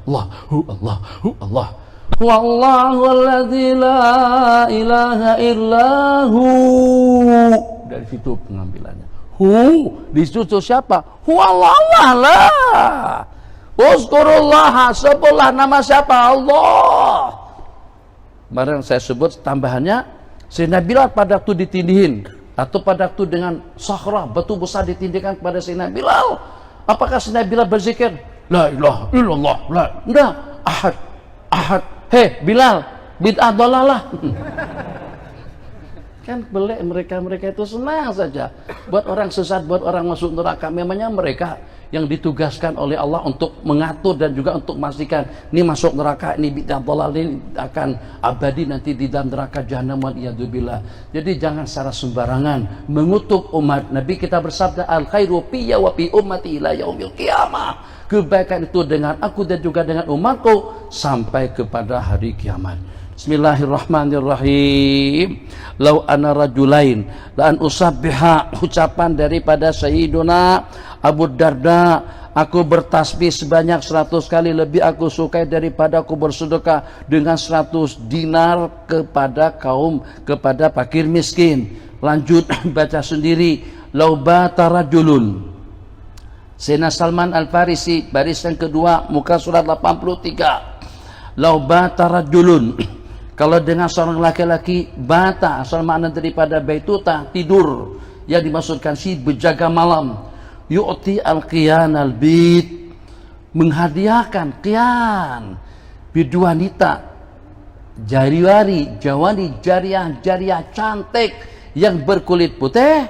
Allahu Allahu Allah, wallahu alladzi la ilaha illahu. Dari situ pengambilannya. Di situ siapa? Allah lah. Uzkurullah, sebutlah nama siapa? Allah. Kemarin saya sebut tambahannya Sayyidina Bilal pada waktu ditindihin atau pada waktu dengan sakhrah batu besar ditindihkan kepada Sayyidina Bilal, apakah Sayyidina Bilal berzikir la ilaha illallah? La, enggak. Ahad, ahad. Hei Bilal, bid'ah dalalah. Kan belek mereka itu senang saja buat orang sesat, buat orang masuk neraka. Memangnya mereka yang ditugaskan oleh Allah untuk mengatur dan juga untuk memastikan ini masuk neraka, ini bid'ah dhalal, ini akan abadi nanti di dalam neraka jahanam wal iyadzubillah. Jadi jangan secara sembarangan mengutuk umat Nabi. Kita bersabda al khairu fiyya wa fi ummati ila yaumil qiyamah. Kebaikan itu dengan aku dan juga dengan umatku sampai kepada hari kiamat. Bismillahirrahmanirrahim. Lau ana rajulain la an usabbiha, ucapan daripada Sayyiduna Abu Darda, aku bertasbih sebanyak 100 kali lebih aku sukai daripada aku bersedekah dengan 100 dinar kepada fakir miskin. Lanjut baca sendiri. Lau bata rajulun, Sayyidina Salman Al-Farisi, baris yang kedua, muka surat 83. Lau bata rajulun, kalau dengan seorang laki-laki, bata asal makna daripada baituta, tidur, yang dimaksudkan si berjaga malam. Yu'ti al-qiyan al-bit, menghadiahkan qiyan bid wanita, jariwari, jawani, jariah cantik yang berkulit putih.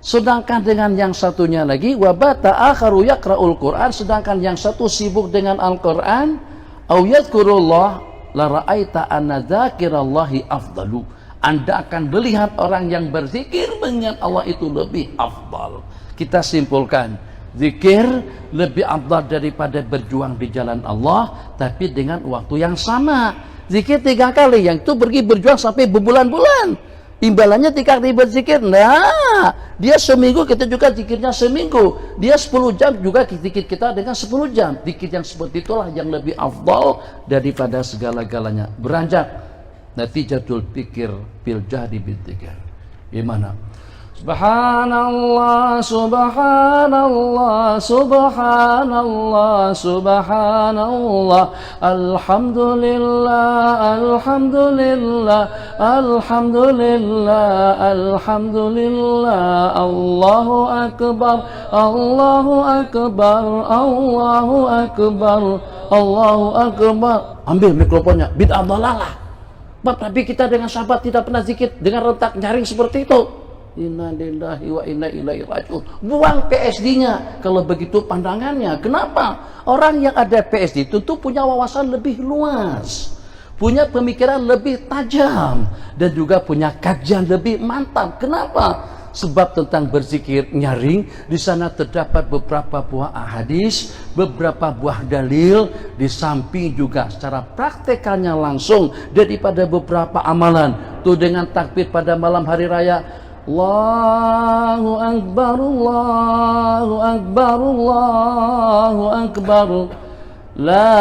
Sedangkan dengan yang satunya lagi, wabata akharu yaqra'ul Qur'an, sedangkan yang satu sibuk dengan Al-Qur'an, au yadhkurullah la ra'aita anna dzakirallahi afdalu. Anda akan melihat orang yang berzikir mengingat Allah itu lebih afdal. Kita simpulkan, zikir lebih afdal daripada berjuang di jalan Allah, tapi dengan waktu yang sama. Zikir 3 kali, yang itu pergi berjuang sampai berbulan-bulan. Imbalannya 3 kali berzikir. Nah, dia seminggu, kita juga zikirnya seminggu. Dia 10 jam juga zikir kita dengan 10 jam. Zikir yang seperti itulah yang lebih afdal daripada segala-galanya. Beranjak natijatul pikir bil jahdi bil dzikir. Gimana? Subhanallah, subhanallah, subhanallah, subhanallah, alhamdulillah, alhamdulillah, alhamdulillah, alhamdulillah, Allahu akbar, Allahu akbar, Allahu akbar, Allahu akbar. Ambil mikrofonnya, bid'ah dhalalah. Tapi kita dengan sahabat tidak pernah zikir dengan rentak nyaring seperti itu. Inna lillahi wa inna ilaihi raji'un. Buang PSD-nya kalau begitu pandangannya. Kenapa? Orang yang ada PSD tentu punya wawasan lebih luas, punya pemikiran lebih tajam, dan juga punya kajian lebih mantap. Kenapa? Sebab tentang berzikir nyaring di sana terdapat beberapa buah hadis, beberapa buah dalil, di samping juga secara praktekalnya langsung daripada beberapa amalan. Tuh dengan takbir pada malam hari raya, Allahu akbar, Allahu akbar, Allahu akbar, la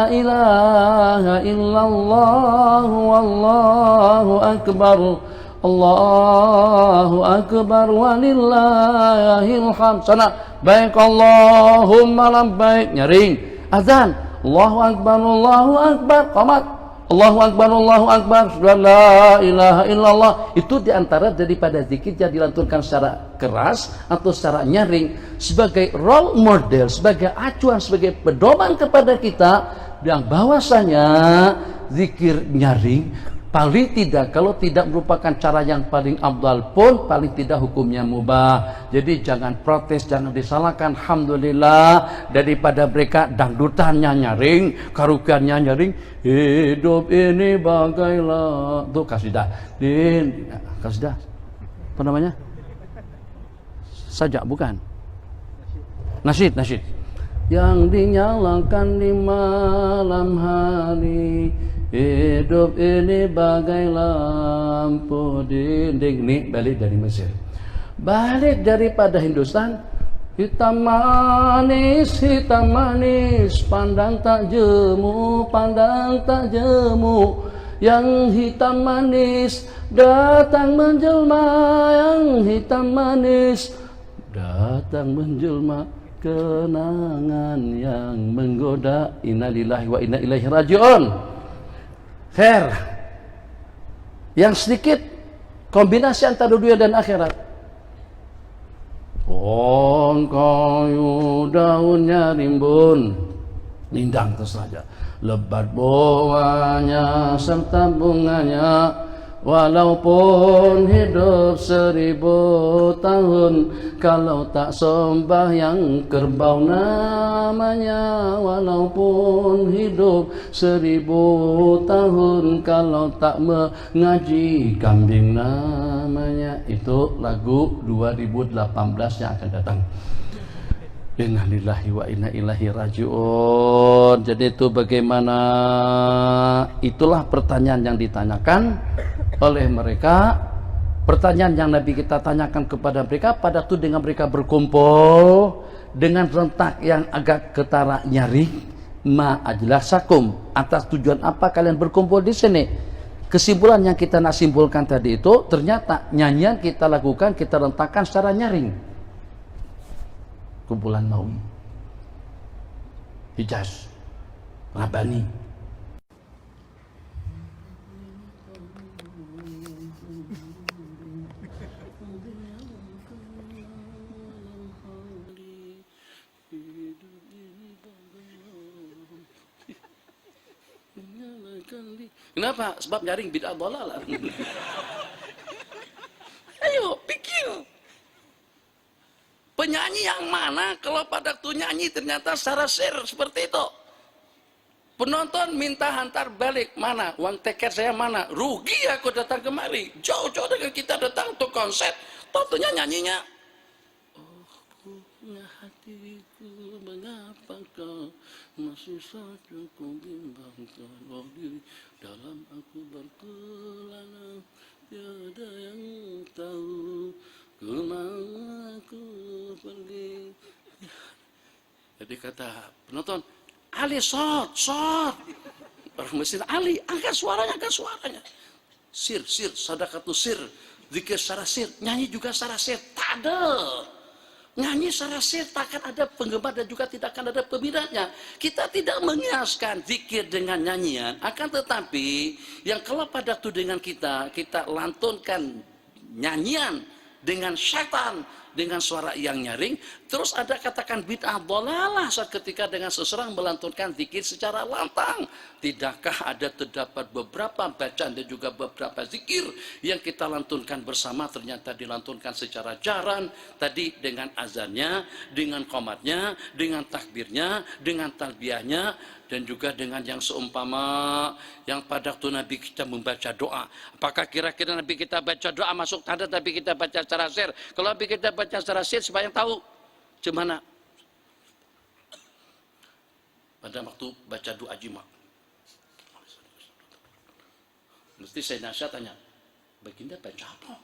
ilaha illallah, wallahu akbar, Allahu akbar, walillahil hamd. Sana baik, Allahumma labbaik, nyaring. Azan, Allahu akbar, Allahu akbar, qamat, Allahu akbar, Allahu akbar, la ilaha illallah. Itu diantara daripada zikir yang dilantunkan secara keras atau secara nyaring sebagai role model, sebagai acuan, sebagai pedoman kepada kita yang bahwasanya zikir nyaring paling tidak, kalau tidak merupakan cara yang paling afdal pun paling tidak hukumnya mubah. Jadi jangan protes, jangan disalahkan. Alhamdulillah daripada mereka dangdutannya nyaring, karaokeannya nyaring. Hidup ini bagailah, tuh kasidah, kasidah apa namanya? Sajak bukan? Nasyid yang dinyalakan di malam hari. Hidup ini bagai lampu dinding. Nih balik dari Mesir, balik daripada Hindustan. Hitam manis, pandang tak jemu, pandang tak jemu. Yang hitam manis datang menjelma, yang hitam manis datang menjelma. Kenangan yang menggoda. Innalillahi wa inna ilaihi raji'un. Khair, Yang sedikit kombinasi antara dunia dan akhirat. Pohon kayu daunnya rimbun, lindang terus saja. Lebat buahnya serta bunganya, walaupun hidup 1000 tahun, kalau tak sembahyang kerbau namanya. Walaupun hidup 1000 tahun, kalau tak mengaji kambing namanya. Itu lagu 2018 yang akan datang. Innalillahi wa inna ilaihi rajiun. Jadi itu bagaimana, itulah pertanyaan yang ditanyakan oleh mereka. Pertanyaan yang Nabi kita tanyakan kepada mereka pada itu dengan mereka berkumpul dengan rentak yang agak ketara nyaring. Ma ajlasakum, atas tujuan apa kalian berkumpul di sini? Kesimpulan yang kita nak simpulkan tadi itu, ternyata nyanyian kita lakukan, kita rentakkan secara nyaring. Kumpulan Maui, Hijaz, Rabani. Kenapa? Sebab nyaring bid'ah dhalalah. Ayo pikir. Penyanyi yang mana kalau pada waktu nyanyi ternyata secara sir seperti itu. Penonton minta hantar balik, mana uang tiket saya mana, rugi aku datang kemari, jauh-jauh dengan kita datang untuk konser, tentunya nyanyinya. Oh punya hatiku, mengapa kau masih saja kau bimbangkan diri dalam aku berkelana, tiada yang tahu kemana aku pergi. Jadi kata penonton, Ali short. Orang mesin Ali, angkat suaranya. Sir, sadaqatu sir, zikir secara sir, nyanyi juga secara sir. Tak ada. Nyanyi secara sir, takkan ada penggemar dan juga tidak akan ada peminatnya. Kita tidak mengiaskan zikir dengan nyanyian, akan tetapi yang kalau pada itu dengan kita lantunkan nyanyian dengan syaitan, dengan suara yang nyaring, terus ada katakan bid'ah dhalalah saat ketika dengan seseorang melantunkan zikir secara lantang. Tidakkah ada terdapat beberapa bacaan dan juga beberapa zikir yang kita lantunkan bersama ternyata dilantunkan secara jaran, tadi dengan azannya, dengan qomatnya, dengan takbirnya, dengan talbiyahnya, dan juga dengan yang seumpama yang pada waktu Nabi kita membaca doa. Apakah kira-kira Nabi kita baca doa masuk tanda tapi kita baca secara sir? Kalau Nabi kita baca secara sir, supaya yang tahu gimana? Pada waktu baca doa jima, mesti saya nasihat tanya, baginda baca apa?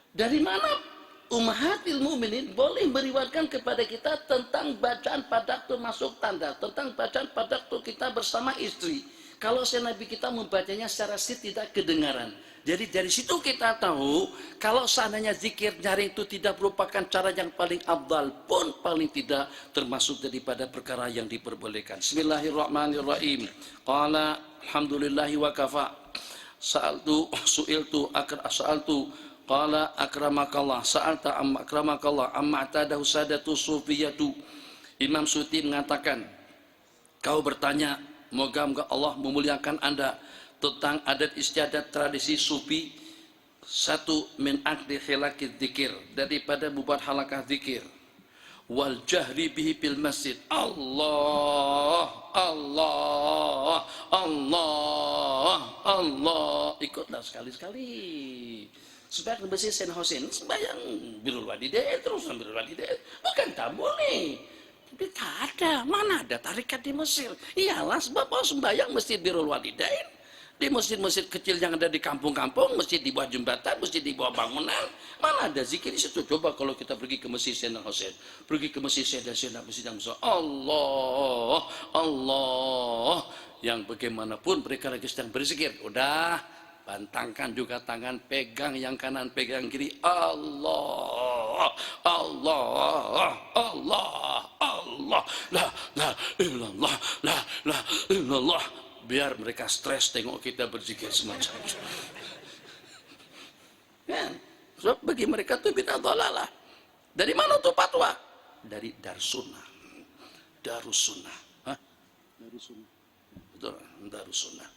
Dari mana Ummahatil Mukminin boleh meriwayatkan kepada kita tentang bacaan pada waktu masuk tanda, tentang bacaan pada waktu kita bersama istri. Kalau Nabi kita membacanya secara sir tidak kedengaran. Jadi dari situ kita tahu kalau seandainya zikir nyaring itu tidak merupakan cara yang paling afdal pun paling tidak termasuk daripada perkara yang diperbolehkan. Bismillahirrahmanirrahim. Qala alhamdulillahi wa kafa. Sa'altu qala akramakallah, sa'alta akramakallah amma atadahu sadatu sufiyatu. Imam Suyuti mengatakan, kau bertanya, moga-moga Allah memuliakan Anda, tentang adat istiadat tradisi sufi, satu min akdi khilaqid dzikir, daripada buat halakah zikir, wal jahri bihi fil masjid. Allah ikutlah sekali-sekali supaya bersih sen Husain sembahyang birrul walidain terus birrul walidain, bukan tak boleh. Tapi tak ada, mana ada tarikat di Mesir. Iyalah sebab sembahyang masjid birrul walidain, di masjid-masjid kecil yang ada di kampung-kampung, masjid di bawah jembatan, masjid di bawah bangunan, mana ada zikir di situ. Coba kalau kita pergi ke Masjid Sayyidina Husain, pergi ke Masjid Sayyidina Masjid yang besar, Allah yang bagaimanapun mereka lagi sedang berzikir, udah bantangkan juga tangan, pegang yang kanan, pegang kiri, Allah la illallah, biar mereka stres tengok kita berzikir semacam itu. Kan? So, bagi mereka itu bid'ah dhalalah. Dari mana tuh fatwa? Dari Darsunnah. Darussunnah. Hah? Darussunnah. Betul, Darussunnah.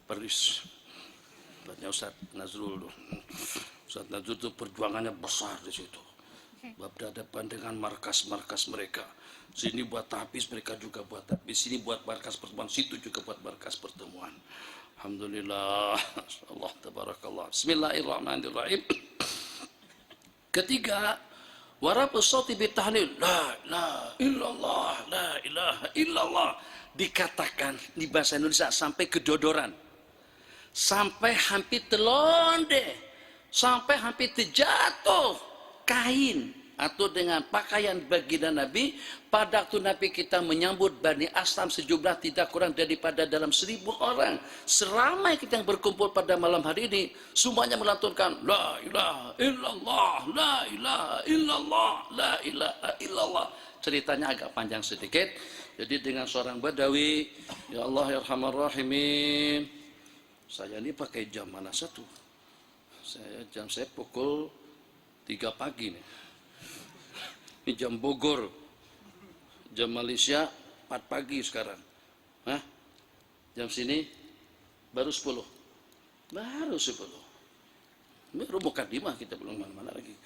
Paris. Buatnya Ustaz Nazrul tuh. Ustaz Nazrul tuh perjuangannya besar di situ. Berhadapan dengan markas-markas mereka. Sini buat tahfiz, mereka juga buat tahfiz. Sini buat markas pertemuan, situ juga buat markas pertemuan. Alhamdulillah. Allah tabarakallah. Bismillahirrahmanirrahim. Ketiga, warabus sauti bitahlil, la ilaha illallah, la ilaha illallah, dikatakan di bahasa Indonesia sampai kedodoran, sampai hampir telonde, sampai hampir terjatuh kain atau dengan pakaian baginda Nabi pada waktu Nabi kita menyambut Bani Aslam sejumlah tidak kurang daripada dalam 1000 orang. Seramai kita yang berkumpul pada malam hari ini, semuanya melantunkan la ilaha illallah, la ilaha illallah, la ilaha illallah. Ceritanya agak panjang sedikit. Jadi dengan seorang Badawi, ya Allah ya Arhamar Rahimin, saya ini pakai jam mana satu? Jam saya pukul 3 pagi nih. Ini jam Bogor, jam Malaysia 4 pagi sekarang. Hah? Jam sini baru 10. Baru 10. Baru mukadimah, kita belum mana-mana lagi.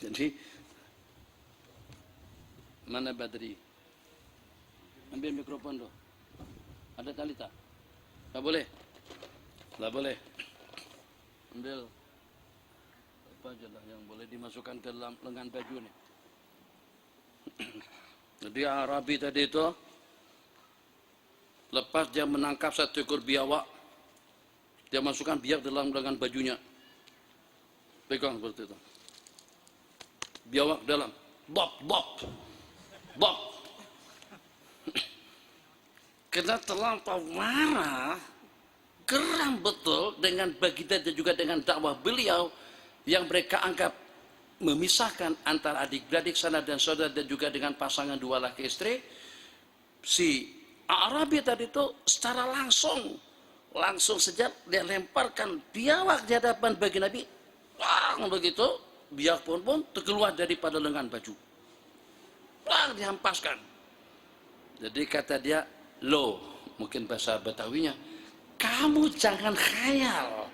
Jadi mana Badri? Ambil mikrofon dong. Ada tali tak? Tak boleh. Tak boleh. Ambil apa aja lah yang boleh dimasukkan ke dalam lengan baju nih. Jadi Arabi tadi itu lepas dia menangkap satu ekor biawak, dia masukkan biak dalam lengan bajunya, pegang seperti itu, biawak dalam, bop bop bop. Karena terlampau marah, geram betul dengan baginda dan juga dengan dakwah beliau yang mereka anggap memisahkan antara adik-beradik sanak dan saudara dan juga dengan pasangan dua laki istri. Si Arabi tadi itu secara langsung saja dia lemparkan biawak di hadapan bagi Nabi. Wah, begitu biawak pun terkeluar daripada lengan baju. Wah, dihampaskan. Jadi kata dia, lo, mungkin bahasa Betawinya, kamu jangan khayal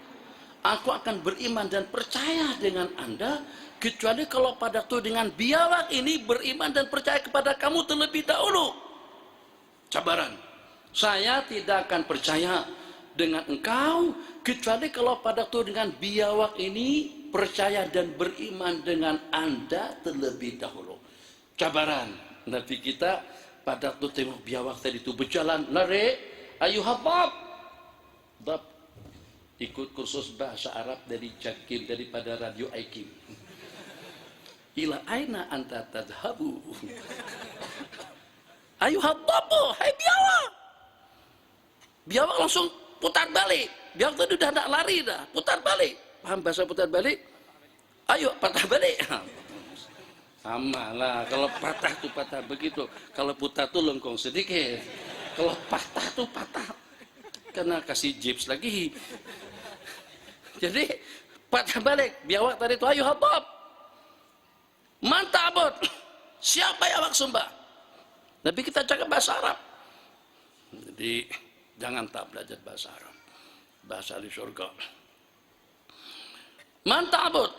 aku akan beriman dan percaya dengan Anda kecuali kalau pada waktu dengan biawak ini beriman dan percaya kepada kamu terlebih dahulu. Cabaran, saya tidak akan percaya dengan engkau kecuali kalau pada waktu dengan biawak ini percaya dan beriman dengan Anda terlebih dahulu. Cabaran, Nabi kita pada waktu tengok biawak tadi itu berjalan lari, ayu habab, bab, ikut kursus bahasa Arab dari Jakim, daripada radio Aikim. Ila aina anta tadhabu, ayu hababu, hai biawak. Biawak langsung putar balik. Biawak tadi udah nak lari dah, putar balik. Paham bahasa putar balik? Ayo patah balik. Sama lah, kalau patah tuh patah begitu, kalau putar tuh lengkong sedikit, kalau patah tuh patah karena kasih jips lagi. Jadi patah balik. Biawak tadi itu, ayo habab, mantap abot, siapa yang awak sembah? Nabi kita cakap bahasa Arab. Jadi jangan tak belajar bahasa Arab, bahasa di surga. Mantap abot,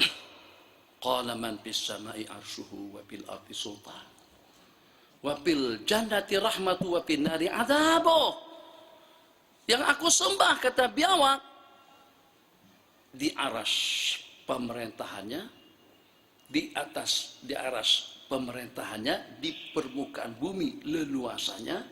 qala man bis samai arshuhu wa bil ardi sultan wa bil jannati rahmatu wa bin nari adzabu. Yang aku sembah, kata biawak, di aras pemerintahannya, di aras pemerintahannya, di permukaan bumi leluasanya,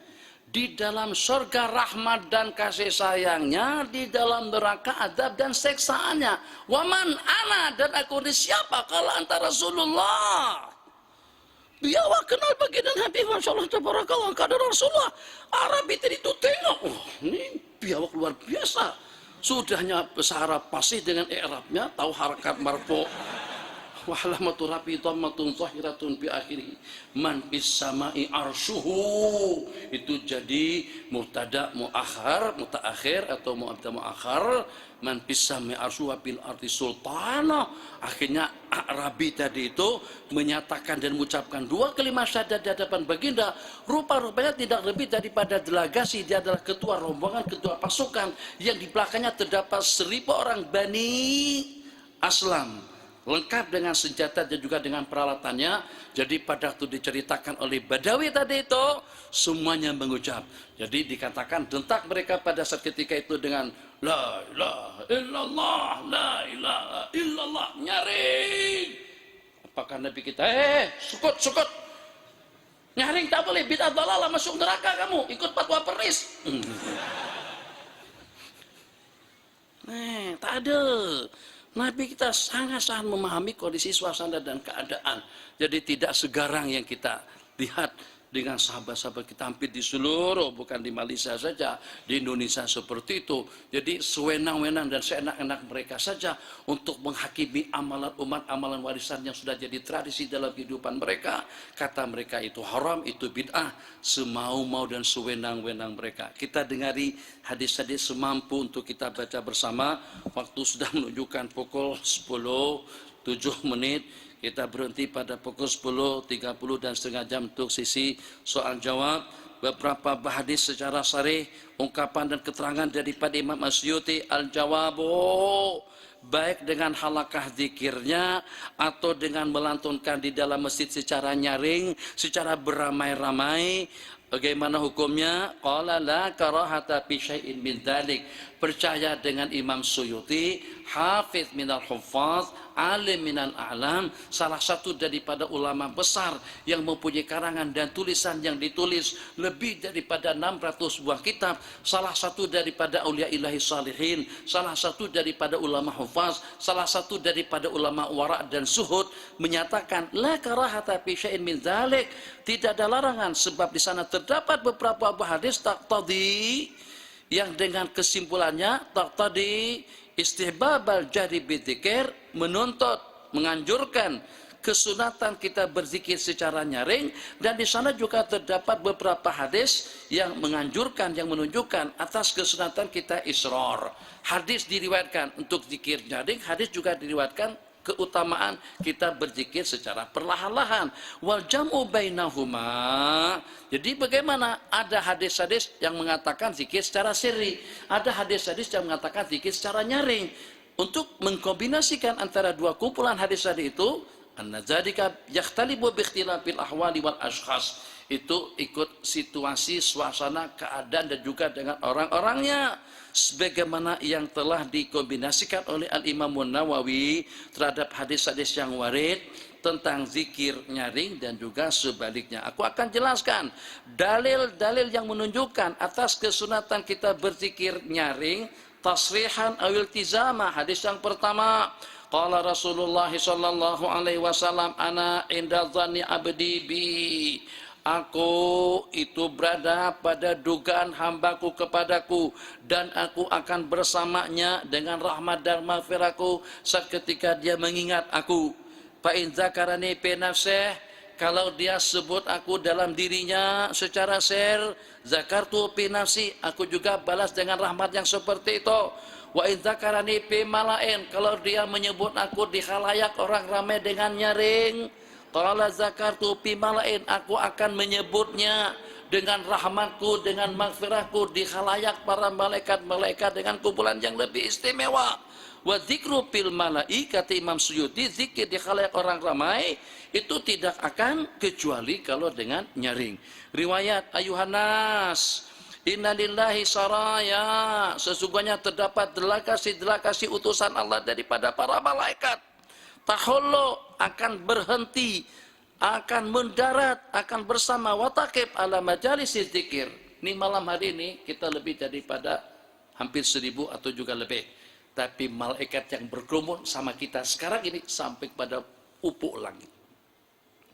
di dalam surga rahmat dan kasih sayangnya, di dalam neraka adab dan seksaannya. Waman ana, dan aku ini siapa kalau antara Rasulullah. Biawak kenal baginda Nabi, Masya Allah, tabarakallah, kadar Rasulullah. Arabi tadi itu tengok, oh, ini biawak luar biasa. Sudahnya bahasa Arab fasih dengan i'rabnya, tahu harakat marfu, wa alamatu rafi dhammatun zahiratun bi akhirih man fis samai arsyuhu. Itu jadi mubtada muakhar, mutaakhir atau mubtada muakhar. Man fis samai arsyu wa bil ardi sultana. Akhirnya Arabi tadi itu menyatakan dan mengucapkan dua kalimat syahadat di hadapan baginda, rupa-rupanya tidak lebih daripada delegasi. Dia adalah ketua rombongan, ketua pasukan yang di belakangnya terdapat 1000 orang Bani Aslam, lengkap dengan senjata dan juga dengan peralatannya. Jadi pada waktu diceritakan oleh Badawi tadi itu, semuanya mengucap. Jadi dikatakan dentak mereka pada saat ketika itu dengan la ilaha illallah, la ilaha illallah, nyaring. Apakah Nabi kita, sukut, nyaring tak boleh, bid'ah dalalah, masuk neraka kamu, ikut fatwa Pernis. Tak ada. Nabi kita sangat-sangat memahami kondisi suasana dan keadaan. Jadi tidak segarang yang kita lihat dengan sahabat-sahabat kita hampir di seluruh, bukan di Malaysia saja, di Indonesia seperti itu. Jadi sewenang-wenang dan seenak-enak mereka saja untuk menghakimi amalan umat, amalan warisan yang sudah jadi tradisi dalam kehidupan mereka. Kata mereka itu haram, itu bid'ah, semau-mau dan sewenang-wenang mereka. Kita dengari hadis-hadis semampu untuk kita baca bersama. Waktu sudah menunjukkan pukul 10:07. Kita berhenti pada pukul 10:30 dan setengah jam untuk sisi soal jawab. Beberapa hadis secara sharih, ungkapan dan keterangan daripada Imam Asyuti, al-jawabu, baik dengan halakah zikirnya atau dengan melantunkan di dalam masjid secara nyaring, secara beramai-ramai. Bagaimana hukumnya? Qala la karahata fi syai'in min dzalik. Percaya dengan Imam Suyuti, hafiz minal huffaz, alim minal a'lam, salah satu daripada ulama besar yang mempunyai karangan dan tulisan yang ditulis lebih daripada 600 buah kitab, salah satu daripada aulia ilahi salihin, salah satu daripada ulama huffaz, salah satu daripada ulama wara' dan suhud, menyatakan la karahata fi syai'in min dzalik, tidak ada larangan, sebab di sana terdapat beberapa buah hadis taqtadi, yang dengan kesimpulannya taqtadi istihbabal jahri bidzikir, menuntut, menganjurkan kesunatan kita berzikir secara nyaring. Dan di sana juga terdapat beberapa hadis yang menganjurkan, yang menunjukkan atas kesunatan kita israr. Hadis diriwayatkan untuk zikir nyaring, hadis juga diriwayatkan keutamaan kita berzikir secara perlahan-lahan. Wal jam'u bainahuma. Jadi bagaimana? Ada hadis-hadis yang mengatakan zikir secara sirri, ada hadis-hadis yang mengatakan zikir secara nyaring. Untuk mengkombinasikan antara dua kumpulan hadis tadi itu, an-nadzalika yakhtalibu bi ikhtilafil ahwali wal ashkhas. Itu ikut situasi, suasana, keadaan dan juga dengan orang-orangnya, sebagaimana yang telah dikombinasikan oleh Al-Imam Nawawi terhadap hadis-hadis yang warid tentang zikir nyaring dan juga sebaliknya. Aku akan jelaskan dalil-dalil yang menunjukkan atas kesunatan kita berzikir nyaring, tasrihan awil tizama. Hadis yang pertama, qala Rasulullah sallallahu alaihi wasallam, ana inda dhanni abdi bi. Aku itu berada pada dugaan hambaku kepadaku, dan aku akan bersamanya dengan rahmat dan maghfirahku seketika dia mengingat aku. Fa in zakarani fi nafsih, kalau dia sebut aku dalam dirinya secara sir, zakartu fi nafsi, aku juga balas dengan rahmat yang seperti itu. Wa in zakarani fi malain, kalau dia menyebut aku di khalayak orang ramai dengan nyaring, qala zakartu fi malain, aku akan menyebutnya dengan rahmatku, dengan maghfirahku di khalayak para malaikat-malaikat dengan kumpulan yang lebih istimewa. Wa dzikru fil malai, kata Imam Suyuti, zikir di khalayak orang ramai itu tidak akan kecuali kalau dengan nyaring. Riwayat ayuhanas, inna lillahi saraya, sesungguhnya terdapat delegasi-delegasi utusan Allah daripada para malaikat. Tahullu, akan berhenti, akan mendarat, akan bersama, watakib ala majalis zikir. Ini malam hari ini kita lebih daripada hampir 1000 atau juga lebih. Tapi malaikat yang berkerumun sama kita sekarang ini sampai pada ufuk langit.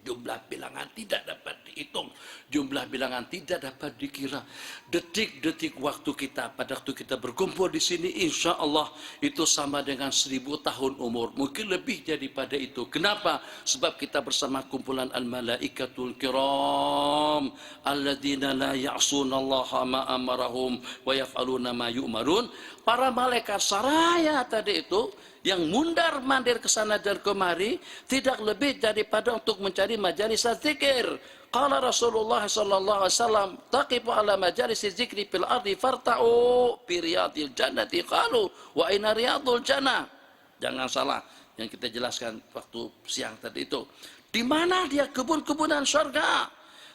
Jumlah bilangan tidak dapat dihitung, jumlah bilangan tidak dapat dikira. Detik-detik waktu kita pada waktu kita berkumpul di sini, insya Allah itu sama dengan 1000 tahun umur, mungkin lebih daripada itu. Kenapa? Sebab kita bersama kumpulan al-malaikatul kiram alladzina la ya'sunallaha ma amarahum wa yaf'aluna ma yu'marun. Para malaikat saraya tadi itu yang mundar mandir ke sana dan kemari tidak lebih daripada untuk mencari majalis zikir. Qala Rasulullah sallallahu alaihi wasallam, taqifu ala majalis zikri fil ardi farta'u bi riyadil jannati. Qalu wa aina riyadul jannah. Jangan salah yang kita jelaskan waktu siang tadi itu. Di mana dia kebun-kebunan surga?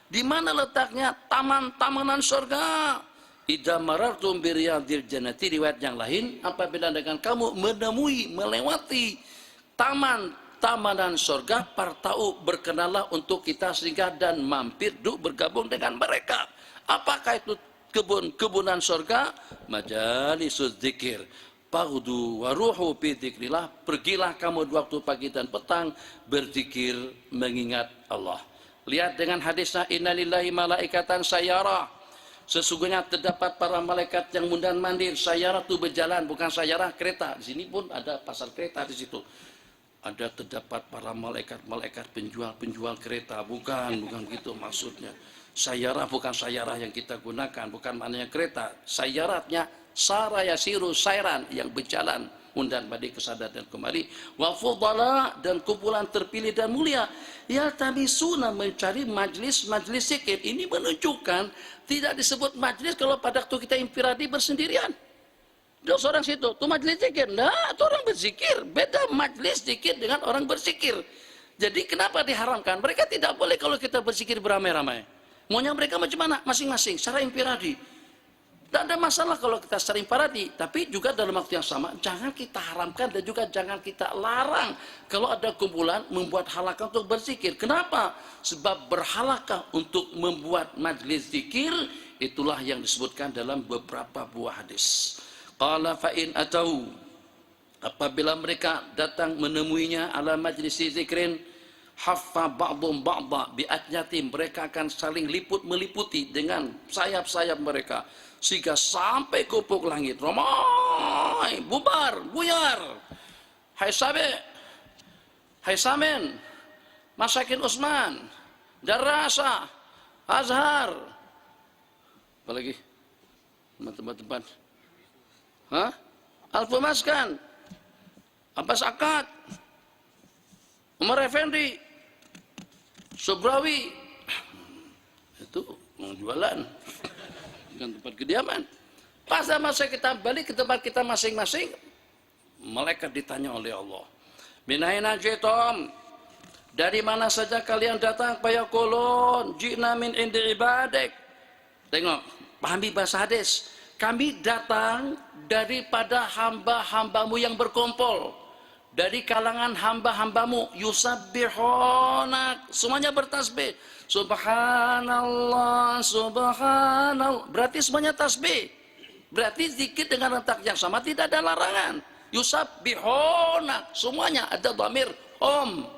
Di mana letaknya taman-tamanan surga? Idza marartum bi riyadil jannati, riwayat yang lain, apabila dengan kamu menemui, melewati taman-tamanan surga, partau, berkenalah untuk kita singgah dan mampir bergabung dengan mereka. Apakah itu kebun-kebunan surga? Majalisuz dzikir. Fagdu wa ruhu fi dzikrillah, pergilah kamu di waktu pagi dan petang berzikir mengingat Allah. Lihat dengan hadisnya, innalillahi malaikatan sayyarah. Sesungguhnya terdapat para malaikat yang mundar mandir. Sayyarah itu berjalan, bukan sayyarah kereta. Di sini pun ada pasar kereta di situ. Ada terdapat para malaikat penjual kereta. Bukan gitu maksudnya. Sayyarah bukan sayyarah yang kita gunakan, bukan maknanya kereta. Sayyaratnya sarayasiru sayran, yang berjalan mundar mandir ke sana dan kemari. Wa fudala, dan kumpulan terpilih dan mulia. Yaltamisuna, mencari majlis-majlis zikir. Ini menunjukkan tidak disebut majlis kalau pada waktu kita infiradi bersendirian. Ada seorang situ, itu majlis zikir. Nah, itu orang berzikir. Beda majlis zikir dengan orang berzikir. Jadi kenapa diharamkan? Mereka tidak boleh kalau kita berzikir beramai-ramai. Maunya mereka macam mana? Masing-masing, secara infiradi. Tidak ada masalah kalau kita sering paradi, tapi juga dalam waktu yang sama jangan kita haramkan dan juga jangan kita larang kalau ada kumpulan membuat halaqah untuk berzikir. Kenapa? Sebab berhalaqah untuk membuat majlis zikir itulah yang disebutkan dalam beberapa buah hadis. Qala fa in atau, apabila mereka datang menemuinya ala majlis zikrin, haffa ba'dhum ba'dha bi'atyatim, mereka akan saling meliputi dengan sayap-sayap mereka sehingga sampai ke ufuk langit. Ramai, bubar, buyar. Hai Sabe, hai Samen, Masakin Usman, Darasa, Azhar, apalagi teman-teman, Alfu Maskan, Abbas Akad, Umar Effendi, Subrawi, itu mau jualan, bukan tempat kediaman. Pas masa kita balik ke tempat kita masing-masing, malaikat ditanya oleh Allah, min aina jitum, dari mana saja kalian datang? Fayaqulun ji'na min indi ibadik. Tengok, pahami bahasa hadis. Kami datang daripada hamba-hambamu yang berkumpul, dari kalangan hamba-hambamu. Yusabbihuna, semuanya bertasbih. Subhanallah, subhanallah, berarti semuanya tasbih. Berarti zikir dengan letak yang sama, tidak ada larangan. Yusabbihuna, semuanya ada dhamir hum.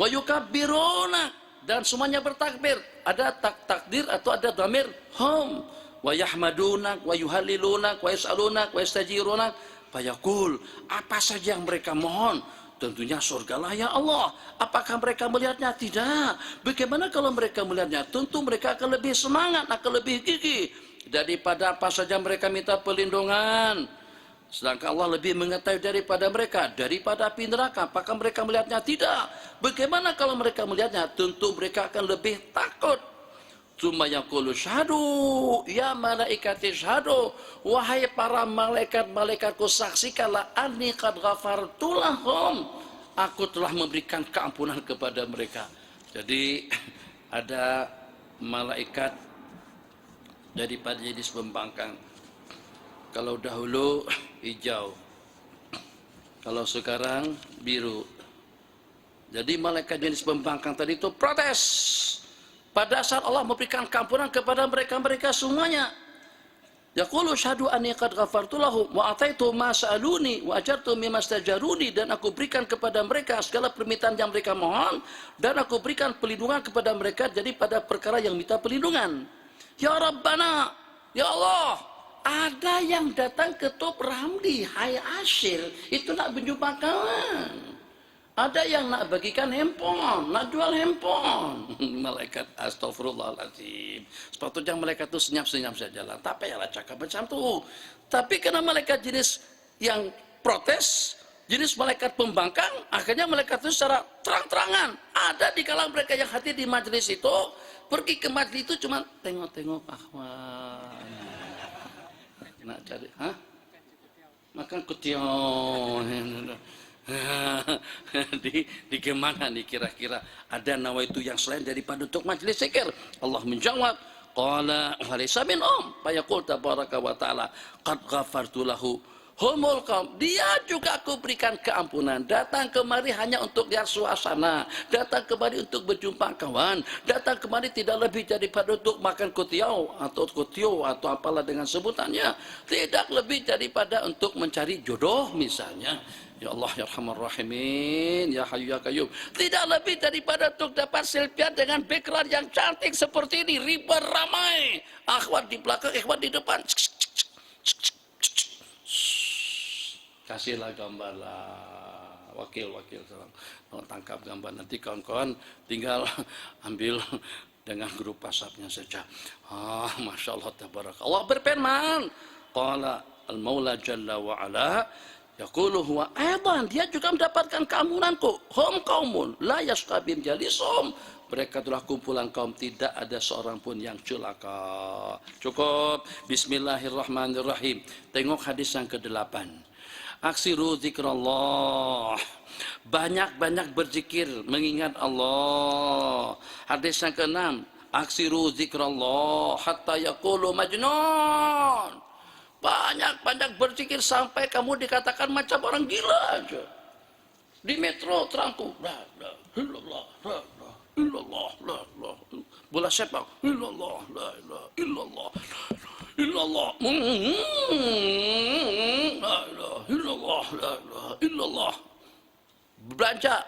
Wa yukabbiruna, dan semuanya bertakbir, ada takdir atau ada dhamir hum. Wa yahmaduna, wa yuhalliluna, wa yas'aluna, wa yastajiruna. Fayaqul, apa saja yang mereka mohon, tentunya surgalah ya Allah. Apakah mereka melihatnya? Tidak. Bagaimana kalau mereka melihatnya? Tentu mereka akan lebih semangat, akan lebih gigih daripada apa saja mereka minta perlindungan. Sedangkan Allah lebih mengetahui daripada mereka, daripada api neraka. Apakah mereka melihatnya? Tidak. Bagaimana kalau mereka melihatnya? Tentu mereka akan lebih takut. Tsumma yaqulu syahadu, ya malaikati syahadu, wahai para malaikat-malaikatku, saksikanlah anni qad ghafartu lahum, aku telah memberikan keampunan kepada mereka. Jadi ada malaikat daripada jenis pembangkang. Kalau dahulu hijau, kalau sekarang biru. Jadi malaikat jenis pembangkang tadi itu protes. Pada saat Allah memberikan keampunan kepada mereka-mereka semuanya. Yaqulu syahadu anni qad ghafartu lahum wa ataitu ma sa'aluni wa ajartu mimma stajaruni, dan aku berikan kepada mereka segala permintaan yang mereka mohon, dan aku berikan perlindungan kepada mereka daripada perkara yang minta perlindungan. Ya Rabbana, ya Allah, ada yang datang ke Top Ramli, Hai Ashir, itu nak berjumpa kawan. Ada yang nak bagikan handphone, nak jual handphone. Malaikat, astagfirullahaladzim. Sepatutnya malaikat itu senyap-senyap saja lah. Tak payahlah cakap macam tu. Tapi karena malaikat jenis yang protes, jenis malaikat pembangkang, akhirnya malaikat itu secara terang-terangan ada di kalangan mereka yang hadir di majelis itu, pergi ke majelis itu cuma tengok-tengok akhwan. Nak cari, makan kutiau. di kemana nih kira-kira ada nawaitu yang selain daripada untuk majlis zikir? Allah menjawab, qala walaysa min fayaqul tabaraka wa ta'ala qad ghafartu lahu humul qaum, dia juga aku berikan keampunan, datang kemari hanya untuk lihat suasana, datang kemari untuk berjumpa kawan, datang kemari tidak lebih daripada untuk makan kutiau atau apalah dengan sebutannya, tidak lebih daripada untuk mencari jodoh misalnya. Ya Allah ya Arhamar Rahimin, ya Hayyu ya Qayyum, tidak lebih daripada untuk dapat selfie dengan background yang cantik seperti ini, ribuan ramai, akhwat di belakang, ikhwan di depan, kasihlah gambar lah, wakil salam, tangkap gambar, nanti kawan-kawan tinggal ambil dengan grup WhatsApp-nya saja. Masya Allah tabarak Allah berfirman, qala al-Maula Jalla wa Ala yaqulu huwa aidan, dia juga mendapatkan keamunanku, hum qaumun la yasqabim jalisum, mereka adalah kumpulan kaum tidak ada seorang pun yang celaka. Cukup. Bismillahirrahmanirrahim. Tengok hadis yang ke-8. Aksiru zikrullah, banyak-banyak berzikir mengingat Allah. Hadis yang ke-6, aksiru zikrullah hatta yaqulu majnun, banyak-banyak berzikir sampai kamu dikatakan macam orang gila aja. Di metro terangkum, la ilaha illallah, la ilaha illallah, la ilaha bola sepak, illallah, la ilaha illallah, illallah, la ilaha illallah, la ilaha illallah. Belanja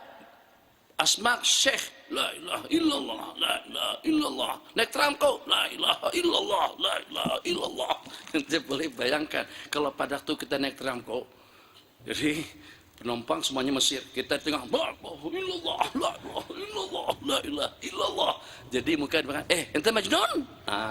asma syekh, la ilaha illallah, la ilaha illallah. Naik tramko, la ilaha illallah, la ilaha illallah. Anda boleh bayangkan kalau pada waktu kita naik tramko, jadi penumpang semuanya Mesir, kita tengah la ilaha illallah, la ilaha illallah, la ilaha illallah. Jadi mungkin ente Majnun?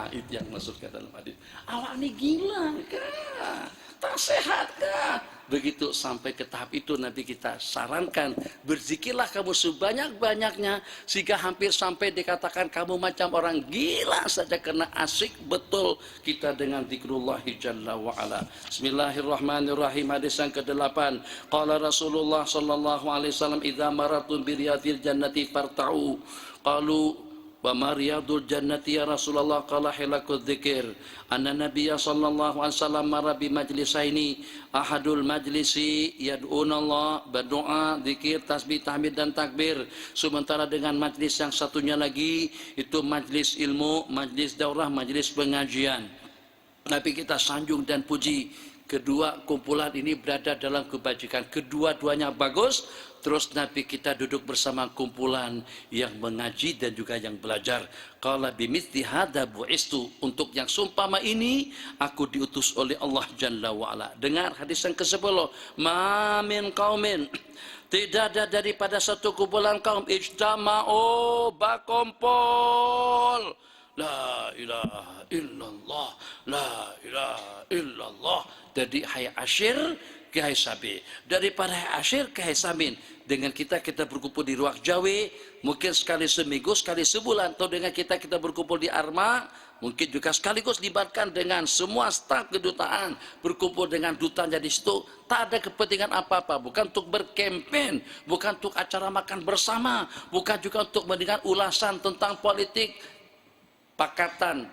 Itu yang masuk ke dalam hadis. Awak ni gila kah? Tak sehat kah? Begitu sampai ke tahap itu nanti kita sarankan berzikirlah kamu sebanyak-banyaknya sehingga hampir sampai dikatakan kamu macam orang gila saja karena asik betul kita dengan zikrullah jalla wa ala. Bismillahirrahmanirrahim. Hadis yang ke-8. Qala Rasulullah sallallahu alaihi wasallam, idza maratum bi riyadil jannati farta'u. Qalu wa mariyadul jannati ya Rasulullah, qala hilakul dzikir. Anna nabiyya sallallahu alaihi wasallam mara bi majlisaini, ahadul majlisi yad'una Allah, berdoa, zikir, tasbih, tahmid dan takbir. Sementara dengan majlis yang satunya lagi itu majlis ilmu, majlis daurah, majlis pengajian. Nabi kita sanjung dan puji kedua kumpulan ini berada dalam kebajikan, kedua-duanya bagus. Terus Nabi kita duduk bersama kumpulan yang mengaji dan juga yang belajar. Qala bimithli hadza bu'istu, untuk yang sumpama ini aku diutus oleh Allah Jalla wa Ala. Dengar hadis yang ke-10. Ma min qaumin, tidak ada daripada satu kumpulan kaum ijtama'u bakompol, la ilaha illallah, la ilaha illallah. Jadi Hai Ashir ke Hai Sabi, daripada Hai Ashir ke Hai Samin. Dengan kita berkumpul di Ruang Jawi, mungkin sekali seminggu, sekali sebulan, atau dengan kita berkumpul di Arma, mungkin juga sekaligus libatkan dengan semua staf kedutaan, berkumpul dengan dutanya di situ. Tak ada kepentingan apa-apa, bukan untuk berkempen, bukan untuk acara makan bersama, bukan juga untuk mendengar ulasan tentang politik Pakatan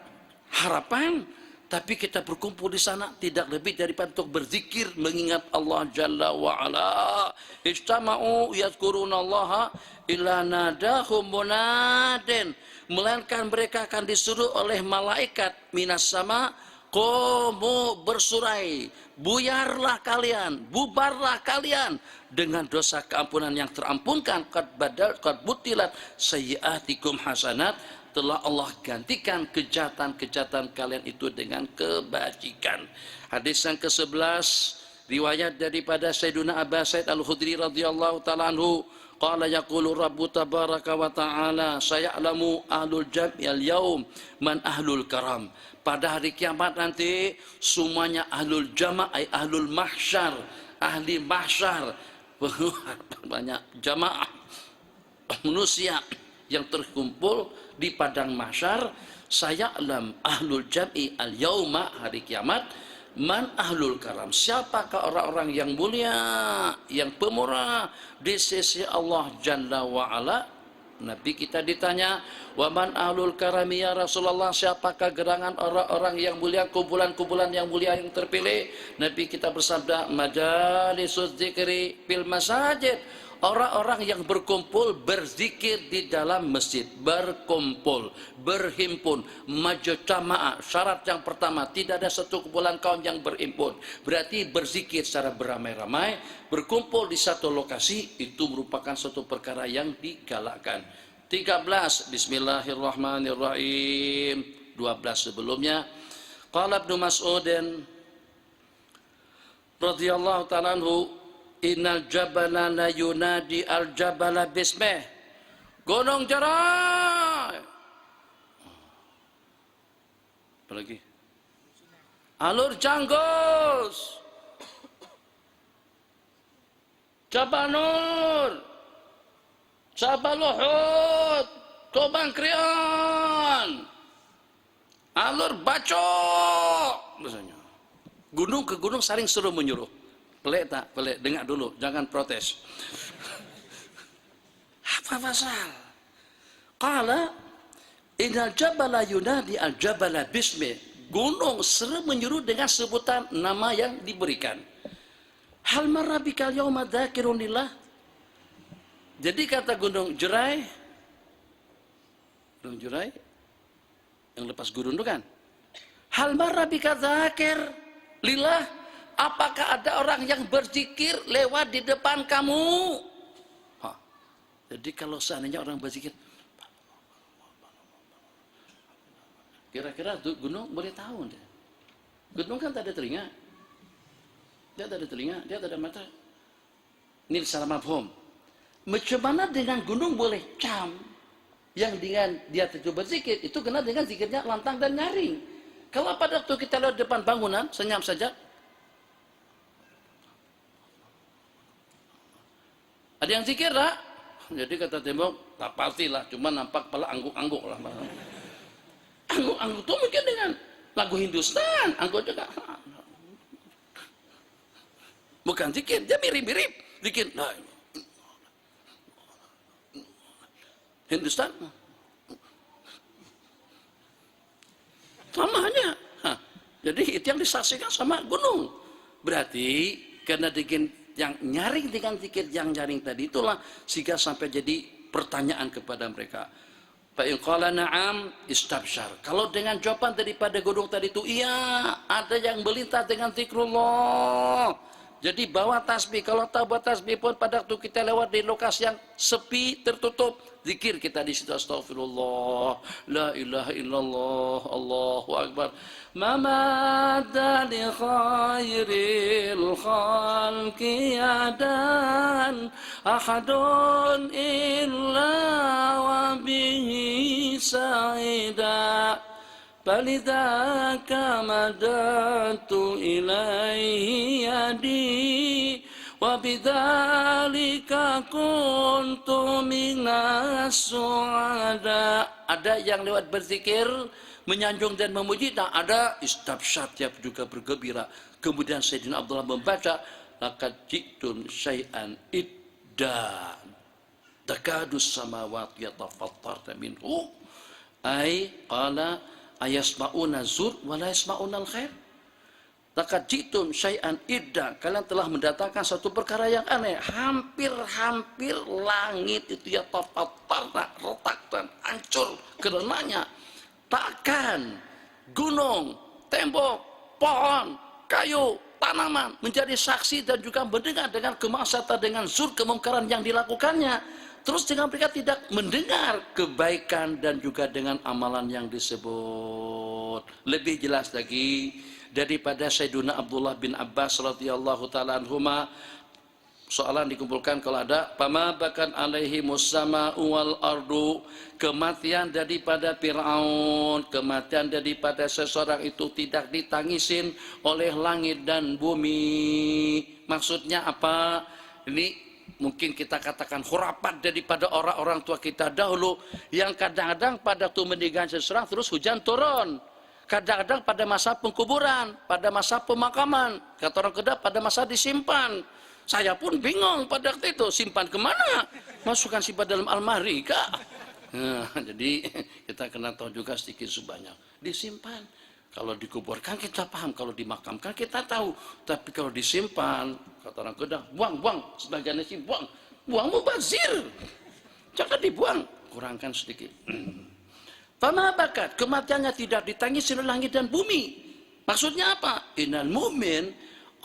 Harapan. Tapi kita berkumpul di sana tidak lebih daripada untuk berzikir mengingat Allah Jalla wa Ala. Ijtama'u yadhkurunallaha illa nadahum munadin, melainkan mereka akan disuruh oleh malaikat minas sama, Komo bersurai, buyarlah kalian, bubarlah kalian dengan dosa keampunan yang terampunkan. Qad butilat sayyi'atikum hasanat, telah Allah gantikan kejahatan-kejahatan kalian itu dengan kebajikan. Hadis yang ke-11 riwayat daripada Sayyiduna Abu Sa'id Al-Khudri radhiyallahu ta'ala anhu, qala yaqulu Rabbu tabaraka wa ta'ala saya'lamu ahlul jam'i al-yaum man ahlul karam. Pada hari kiamat nanti semuanya ahlul jama' ay ahlul mahsyar, ahli mahsyar, banyak jamaah manusia yang terkumpul di padang mahsyar. Saya'lam ahlul jam'i al-yauma, hari kiamat, man ahlul karam, siapakah orang-orang yang mulia, yang pemurah di sisi Allah Jalla wa'ala. Nabi kita ditanya, wa man ahlul karami ya Rasulullah, siapakah gerangan orang-orang yang mulia, kumpulan-kumpulan yang mulia yang terpilih? Nabi kita bersabda, majalisuz dzikri fil masajid, orang-orang yang berkumpul berzikir di dalam masjid, berkumpul, berhimpun, majtama'a. Syarat yang pertama, tidak ada satu kumpulan kaum yang berhimpun, berarti berzikir secara beramai-ramai, berkumpul di satu lokasi, itu merupakan suatu perkara yang digalakkan. 13 Bismillahirrahmanirrahim. 12 sebelumnya, qala Ibnu Mas'udin radhiyallahu ta'ala anhu, innal jabala la yunadi al jabala bismih, gunung Jarai, apalagi alur Janggus, Jabal Nur, Jabal Uhud, Tobang Krian, alur Bacok, misalnya gunung ke gunung saling suruh menyuruh. Pelik tak? Pelik. Dengar dulu, jangan protes. Apa pasal? Qala innal jabala yunadi al jabala bismi, gunung sering menyuruh dengan sebutan nama yang diberikan. Hal marra bikal yauma dzakirun lillah. Jadi kata gunung Jurai, gunung Jurai yang lepas gurun itu kan, hal marra bika dzakir lillah, apakah ada orang yang berzikir lewat di depan kamu? Hah. Jadi kalau seandainya orang berzikir, kira-kira gunung boleh tahu dia. Gunung kan tak ada telinga, dia tak ada telinga, dia tak ada mata. Ini salah mafhum. Macam mana dengan gunung boleh cam, yang dengan dia itu berzikir, itu kena dengan zikirnya lantang dan nyaring. Kalau pada waktu kita lewat depan bangunan, senyap saja, ada yang zikir tak? Jadi kata tembok, tak pastilah, cuma nampak pala angguk-angguk lah. Angguk-angguk itu mungkin dengan lagu Hindustan, angguk juga. Bukan zikir, dia mirip-mirip zikir. Nah, Hindustan sama aja. Jadi itu yang disaksikan sama gunung. Berarti karena dengan yang nyaring dengan zikir yang nyaring tadi, itulah sehingga sampai jadi pertanyaan kepada mereka. Fa in qala na'am istabsyar. Kalau dengan jawaban daripada gunung tadi itu iya, ada yang melintas dengan zikrullah. Jadi bawa tasbih. Kalau tak bawa tasbih pun pada waktu kita lewat di lokasi yang sepi, tertutup, zikir kita di situ, astagfirullah, la ilaha illallah, Allahu akbar. Mamada li khairil khalqi yadan ahadun illa wa bihi sa'ida. فَلِذَاكَ مَدَدْتُ إِلَيْهِ يَدِي وَبِذَلِكَ كُنْتُ مِنَ السُّعَدَاءِ. Ada yang lewat berzikir, menyanjung dan memuji, tak ada istabsyat, dia juga bergembira. Kemudian Sayyidina Abdullah membaca, laqad ji'tum syai'an idda takadus samawati yatafattarna minhu, ay qala ayasma'una zur wa la yasma'una al-khair. Laqad ji'tum syai'an idda, kalian telah mendatangkan satu perkara yang aneh. Hampir-hampir langit itu ya tafattarna, retak dan hancur karenanya. Takkan gunung, tembok, pohon, kayu, tanaman menjadi saksi dan juga mendengar dengan kemaksiatan, dengan zur kemungkaran yang dilakukannya. Terus dengan mereka tidak mendengar kebaikan dan juga dengan amalan yang disebut. Lebih jelas lagi daripada Sayyiduna Abdullah bin Abbas radhiyallahu taala anhuma, soalan dikumpulkan kalau ada, pama bakan alaihi musama wal ardu, kematian daripada Fir'aun, kematian daripada seseorang itu tidak ditangisin oleh langit dan bumi. Maksudnya apa? Ini mungkin kita katakan khurafat daripada orang-orang tua kita dahulu, yang kadang-kadang pada tuh meninggal seseorang terus hujan turun, kadang-kadang pada masa pengkuburan, pada masa pemakaman, kata orang Kedah pada masa disimpan. Saya pun bingung pada waktu itu, simpan kemana? Masukkan simpan dalam almari kak? Nah, jadi kita kena tahu juga sedikit sebanyak disimpan. Kalau dikuburkan kita paham, kalau dimakamkan kita tahu. Tapi kalau disimpan, kata orang Kedah, buang, sebagiannya sih buang mubazir, jangan dibuang, kurangkan sedikit. Fama bakat, kematiannya tidak ditangisi oleh langit dan bumi. Maksudnya apa? Innal mu'min,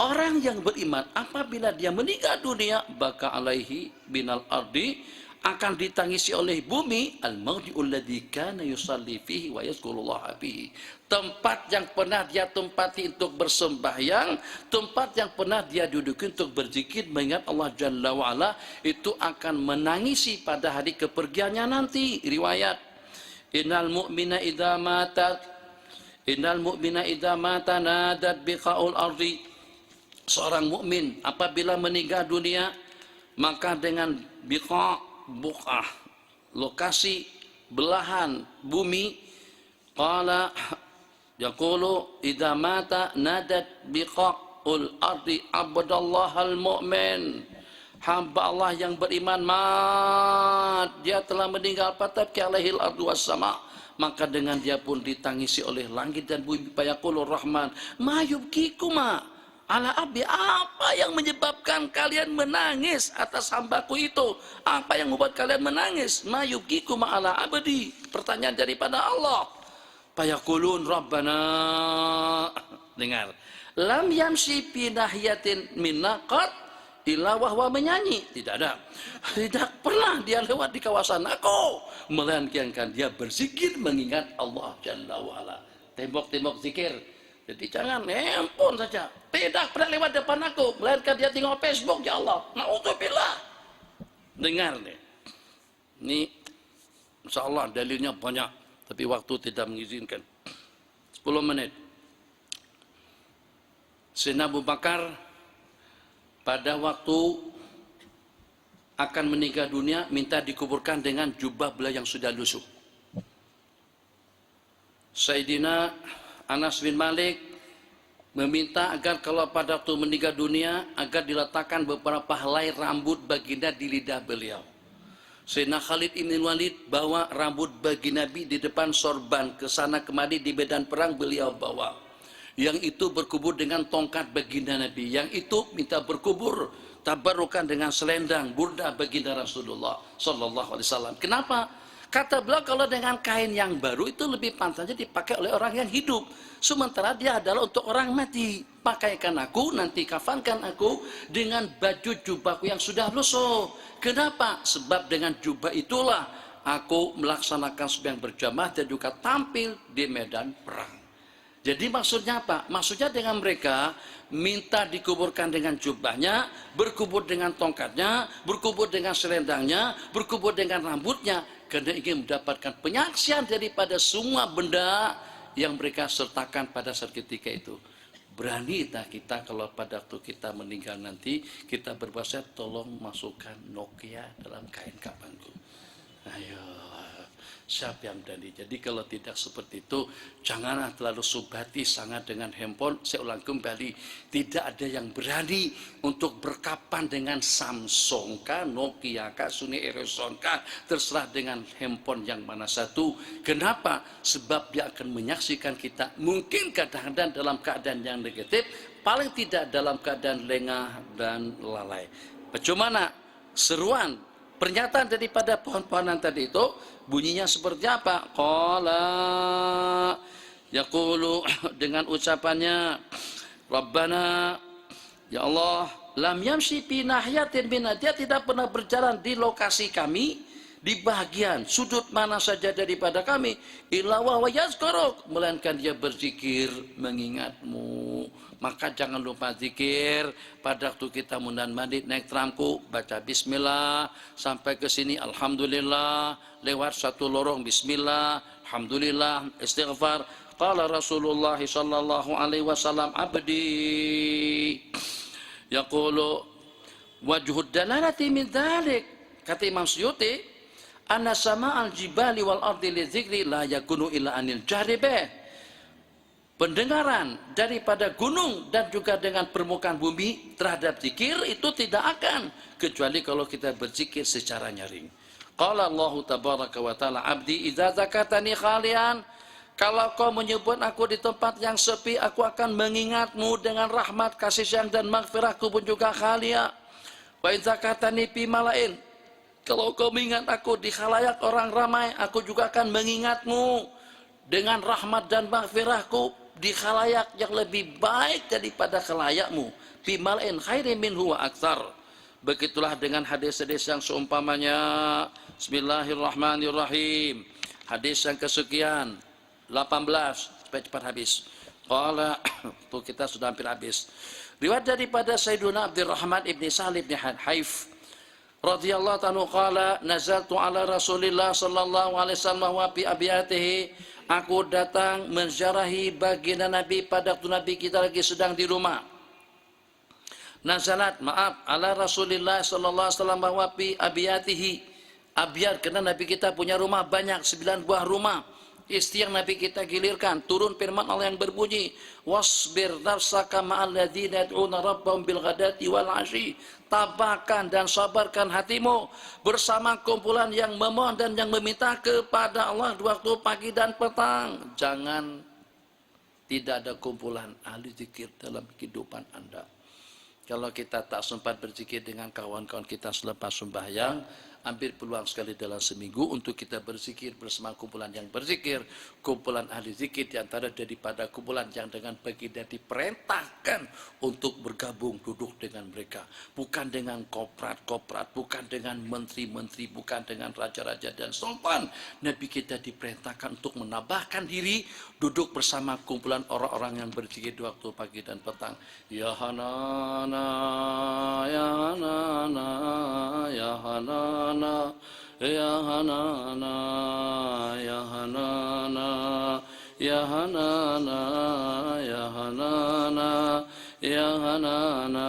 orang yang beriman apabila dia meninggal dunia, baka alaihi binal ardi, akan ditangisi oleh bumi, al-mawdi'ul ladzi kana yusalli fihi wa yazkurullaha fihi, tempat yang pernah dia tempati untuk bersembahyang, tempat yang pernah dia duduki untuk berzikir mengingat Allah Jalla wa Ala, itu akan menangisi pada hari kepergiannya nanti. Riwayat, innal mu'mina idza mata nadat biqaul ardi, seorang mukmin apabila meninggal dunia maka dengan buqah, lokasi belahan bumi, qala yaqulu idza mata nadat biqaul ardi abdallahal mu'min, hamba Allah yang beriman mat, dia telah meninggal, fatabki alaihil ardu was sama, maka dengan dia pun ditangisi oleh langit dan bumi. Fayaqulur rahman ma yubkikuma ala abdi, apa yang menyebabkan kalian menangis atas hambaku itu? Apa yang membuat kalian menangis? Ma yubkikuma ala abdi, pertanyaan daripada Allah. Fayaqulun rabbana, dengar, lam yamshi fi nahiyatin minna qad illa wahwa menyanyi, tidak pernah dia lewat di kawasan aku melainkan dia berzikir mengingat Allah Jalla wa Ala. Tembok-tembok zikir. Jadi jangan handphone saja, tidak pernah lewat depan aku melainkan dia tengok Facebook. Ya Allah, naudzubillah. Dengar nih, ini insya Allah dalilnya banyak, tapi waktu tidak mengizinkan. 10 menit. Sayyidina Abu Bakar pada waktu akan meninggal dunia minta dikuburkan dengan jubah beliau yang sudah lusuh. Sayyidina Anas bin Malik meminta agar kalau pada waktu meninggal dunia agar diletakkan beberapa helai rambut baginda di lidah beliau. Sayyidina Khalid ibn Walid bawa rambut baginda Nabi di depan sorban, ke sana kemari di medan perang beliau bawa. Yang itu berkubur dengan tongkat baginda Nabi, yang itu minta berkubur tabarukan dengan selendang burda baginda Rasulullah sallallahu alaihi wasallam. Kenapa? Kata beliau, kalau dengan kain yang baru itu lebih pantasnya dipakai oleh orang yang hidup, sementara dia adalah untuk orang mati. Pakaikan aku, nanti kafankan aku dengan baju jubahku yang sudah lusuh. Kenapa? Sebab dengan jubah itulah aku melaksanakan sembahyang berjamaah dan juga tampil di medan perang. Jadi maksudnya apa? Maksudnya dengan mereka minta dikuburkan dengan jubahnya, berkubur dengan tongkatnya, berkubur dengan selendangnya, berkubur dengan rambutnya, karena ingin mendapatkan penyaksian daripada semua benda yang mereka sertakan pada saat ketika itu. Berani tak kita kalau pada waktu kita meninggal nanti kita berwasiat, tolong masukkan Nokia dalam kain kafanku. Ayo, siapa yang berani? Jadi kalau tidak seperti itu, janganlah terlalu subhati sangat dengan handphone. Saya ulang kembali, tidak ada yang berani untuk berkapan dengan Samsung kah, Nokia kah, Sony Ericsson kah, terserah dengan handphone yang mana satu. Kenapa? Sebab dia akan menyaksikan kita mungkin kadang-kadang dalam keadaan yang negatif, paling tidak dalam keadaan lengah dan lalai. Bagaimana seruan pernyataan daripada pohon-pohonan tadi itu bunyinya seperti apa? Qala yaqulu dengan ucapannya, Rabbana, ya Allah, lam yamshi fi nahiyatin minna, dia tidak pernah berjalan di lokasi kami, di bagian sudut mana saja daripada kami, illa wa yazkuruk, melainkan dia berzikir mengingatmu. Maka jangan lupa zikir pada waktu kita mundan mandi naik tramku, baca bismillah, sampai ke sini alhamdulillah, lewat satu lorong bismillah, alhamdulillah, istighfar. Qala Rasulullah sallallahu alaihi wasallam, abdi yaqulu wajhud dalalati min dzalik, kata Imam Suyuti, anna sama'al jibali wal ardi li dzikri la yakunu illa anil jahri bih. Pendengaran daripada gunung dan juga dengan permukaan bumi terhadap zikir itu tidak akan kecuali kalau kita berzikir secara nyaring. Qala Allah tabaraka wa taala, abdi idza zakatani khalian, kalau kau menyebut aku di tempat yang sepi, aku akan mengingatmu dengan rahmat, kasih sayang dan maghfirahku pun juga khalia. Wa idza zakatani fi malain, kalau kau mengingat aku di khalayak orang ramai, aku juga akan mengingatmu dengan rahmat dan maghfirahku di khalayak yang lebih baik daripada khalayakmu, fi mal'in khairin minhu wa aktsar. Begitulah dengan hadis-hadis yang seumpamanya. Bismillahirrahmanirrahim. Hadis yang kesekian 18, supaya cepat habis. Qala, tuh kita sudah hampir habis. Riwayat daripada Sayyiduna Abdurrahman ibn Sahal ibn Haif radhiyallahu anhu qala, nazaltu ala Rasulillah sallallahu alaihi wasallam wa bi abiyatihi, aku datang menziarahi baginda Nabi pada waktu Nabi kita lagi sedang di rumah. Nazalat, maaf, ala Rasulillah sallallahu alaihi wasallam wa bi abiyatihi, abiyat karena Nabi kita punya rumah banyak, 9 buah rumah. Istri yang Nabi kita gilirkan, turun firman Allah yang berbunyi, wasbir nafsaka ma'al ladzina yad'una rabbahum bil ghadati wal 'ashyi, tabahkan dan sabarkan hatimu bersama kumpulan yang memohon dan yang meminta kepada Allah di waktu pagi dan petang. Jangan tidak ada kumpulan ahli zikir dalam kehidupan Anda. Kalau kita tak sempat berzikir dengan kawan-kawan kita selepas sembahyang, ambil peluang sekali dalam seminggu untuk kita berzikir bersama kumpulan yang berzikir, kumpulan ahli zikir, diantara daripada kumpulan yang dengan baginda diperintahkan untuk bergabung duduk dengan mereka, bukan dengan koprat-koprat, bukan dengan menteri-menteri, bukan dengan raja-raja dan sultan. Nabi kita diperintahkan untuk menambahkan diri duduk bersama kumpulan orang-orang yang berzikir di waktu pagi dan petang. Ya Hanana, ya Hanana, ya Hanana, ya Hanana, ya Hanana, ya Hanana, ya Hanana, ya Hanana,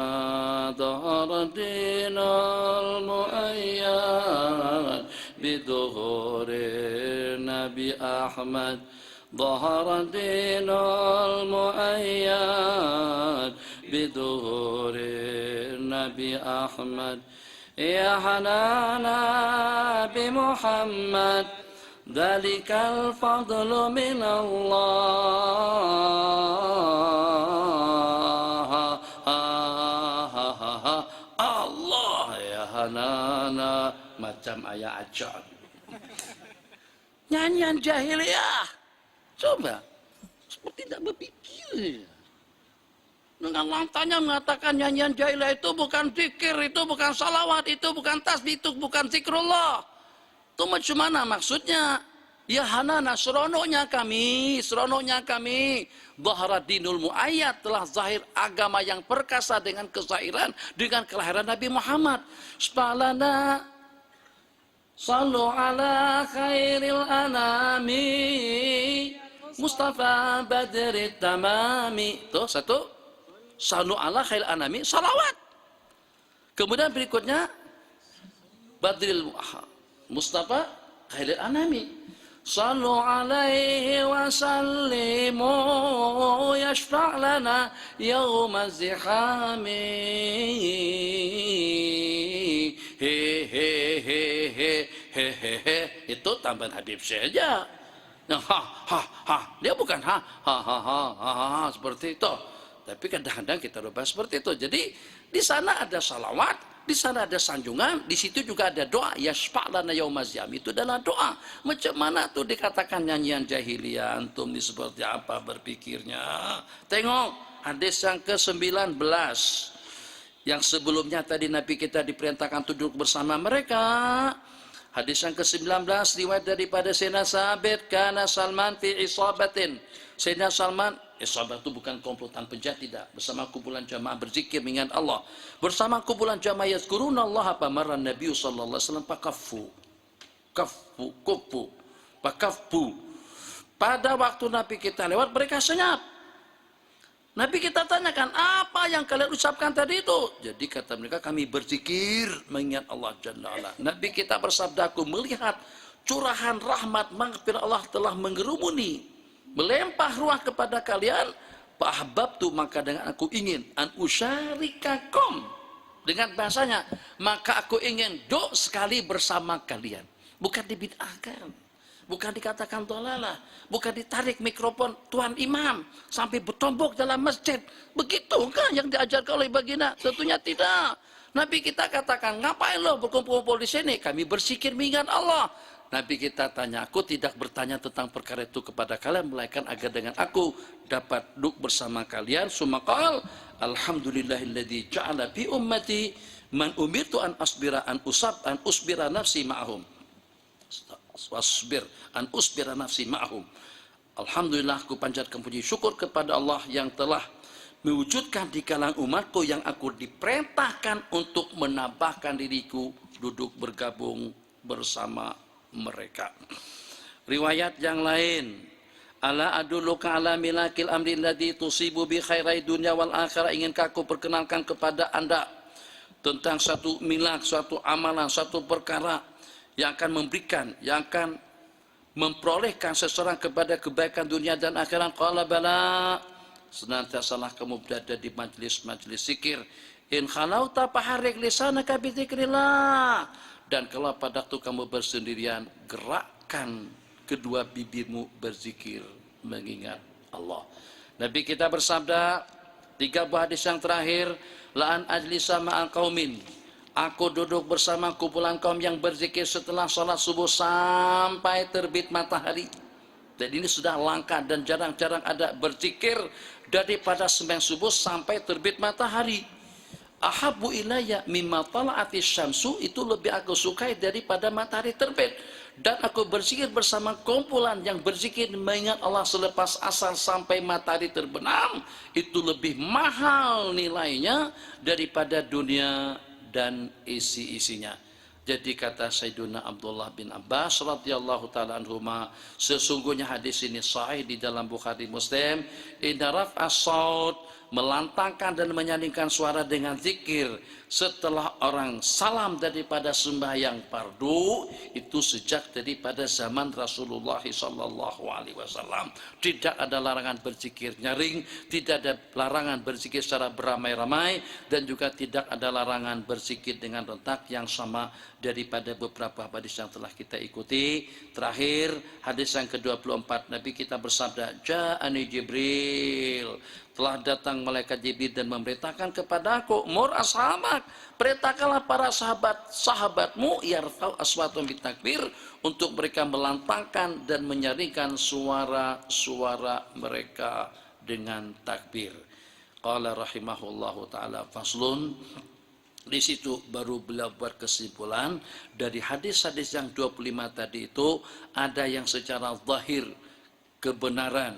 dhahara dinal muayyad biduhuri Nabi Ahmad, dhahara dinal muayyad biduhuri Nabi Ahmad. Ya Hanana bi Muhammad, dzalikal fadlu min Allah. Allah ya Hanana, macam ayat ajan. Nyanyian jahiliyah. Coba, seperti tidak berpikir. Dengan lantangnya mengatakan nyanyian jahiliyah itu bukan zikir, itu bukan salawat, itu bukan tasbih, itu bukan zikrullah. Itu macam mana maksudnya? Ya Hanana, seronoknya kami, Dhahara dinul muayyad, telah zahir agama yang perkasa dengan kezahiran, dengan kelahiran Nabi Muhammad. Spalana, sallu ala khairil anami, Mustafa badri tamami. Tuh satu. Sallu ala khairil anami, salawat. Kemudian berikutnya badril Mustafa khairil anami, sallu alaihi wa sallimu yashfa' lana yawma zihami. Itu tambahan Habib saja. Dia bukan seperti itu. Tapi kadang-kadang kita rubah seperti itu. Jadi di sana ada salawat, Di sana ada sanjungan, di situ juga ada doa. Yashfa'lana yaumaz jam, itu adalah doa. Macam mana tuh dikatakan nyanyian jahiliyah? Antum ini seperti apa berpikirnya? Tengok hadis yang ke-19. Yang sebelumnya tadi Nabi kita diperintahkan duduk bersama mereka. Hadis yang ke-19 riwayat daripada Sayyidina Sabit, kana Salman fi isabatin. Sayyidina Salman, isabat itu bukan komplotan penjahat, tidak. Bersama kumpulan jamaah berzikir mengingat Allah. Bersama kumpulan jamaah yazkuruna Allah, apa marra Nabi sallallahu alaihi wasallam pakaffu. Pada waktu Nabi kita lewat, mereka senyap. Nabi kita tanyakan, apa yang kalian ucapkan tadi itu? Jadi kata mereka, kami berzikir mengingat Allah Jalla wa'ala. Nabi kita bersabda, aku melihat curahan rahmat maghfirah Allah telah mengerumuni, melempah ruah kepada kalian. Fa'ahbabtu, maka dengan aku ingin, an usyarikakum, dengan bahasanya, maka aku ingin duk sekali bersama kalian. Bukan dibid'ahkan, bukan dikatakan dolalah, bukan ditarik mikrofon tuan imam sampai bertombok dalam masjid. Begitukah yang diajarkan oleh baginda? Tentunya tidak. Nabi kita katakan, ngapain lo berkumpul-kumpul di sini? Kami berzikir mengingat Allah. Nabi kita tanya, aku tidak bertanya tentang perkara itu kepada kalian, melainkan agar dengan aku dapat duduk bersama kalian. Sumaqal, alhamdulillahilladzi ja'ala fi ummati man umirtu an asbira nafsi ma'ahum. Wasbir an usbira nafsi ma'hum. Alhamdulillah, aku panjatkan puji syukur kepada Allah yang telah mewujudkan di kalangan umatku yang aku diperintahkan untuk menambahkan diriku duduk bergabung bersama mereka. Riwayat yang lain, ala adulluka ala milakil amri alladhi tusibu bi khairai dunya wal akhirah. Inginkah aku perkenalkan kepada anda tentang satu milak, suatu amalan, satu perkara yang akan memberikan, yang akan memperolehkan seseorang kepada kebaikan dunia dan akhirat? Qala bala, senantiasalah kamu berada di majlis-majlis zikir. In khalauta faharrik lisanaka bi dzikrillah, dan kalau pada waktu kamu bersendirian, gerakkan kedua bibirmu berzikir mengingat Allah. Nabi kita bersabda, 3 buah hadis yang terakhir, la an ajlisa ma'al qaumin, aku duduk bersama kumpulan kaum yang berzikir setelah sholat subuh sampai terbit matahari. Jadi ini sudah langka dan jarang-jarang ada berzikir daripada sembahyang subuh sampai terbit matahari. Ahabbu ilayya mimma tala'ati syamsu, itu lebih aku sukai daripada matahari terbit. Dan aku berzikir bersama kumpulan yang berzikir mengingat Allah selepas asar sampai matahari terbenam, itu lebih mahal nilainya daripada dunia dan isi-isinya. Jadi kata Sayyiduna Abdullah bin Abbas radhiyallahu ta'ala anhuma, sesungguhnya hadis ini sahih di dalam Bukhari Muslim, inna raf'as saut, melantangkan dan menyandingkan suara dengan zikir setelah orang salam daripada sembahyang fardu, itu sejak daripada zaman Rasulullah sallallahu alaihi wasallam. Tidak ada larangan berzikir nyaring, tidak ada larangan berzikir secara beramai-ramai, dan juga tidak ada larangan berzikir dengan rentak yang sama daripada beberapa hadis yang telah kita ikuti. Terakhir, hadis yang ke-24, Nabi kita bersabda, Ja'ani Jibril, telah datang malaikat Jibril dan memerintahkan kepadaku, mur ashabak, perintahkanlah para sahabatmu, yarfa'u aswatum bitakbir, untuk mereka melantangkan dan menyaringkan suara-suara mereka dengan takbir. Qala rahimahullahu ta'ala faslun, di situ baru beliau buat kesimpulan dari hadis-hadis yang 25 tadi itu, ada yang secara zahir kebenaran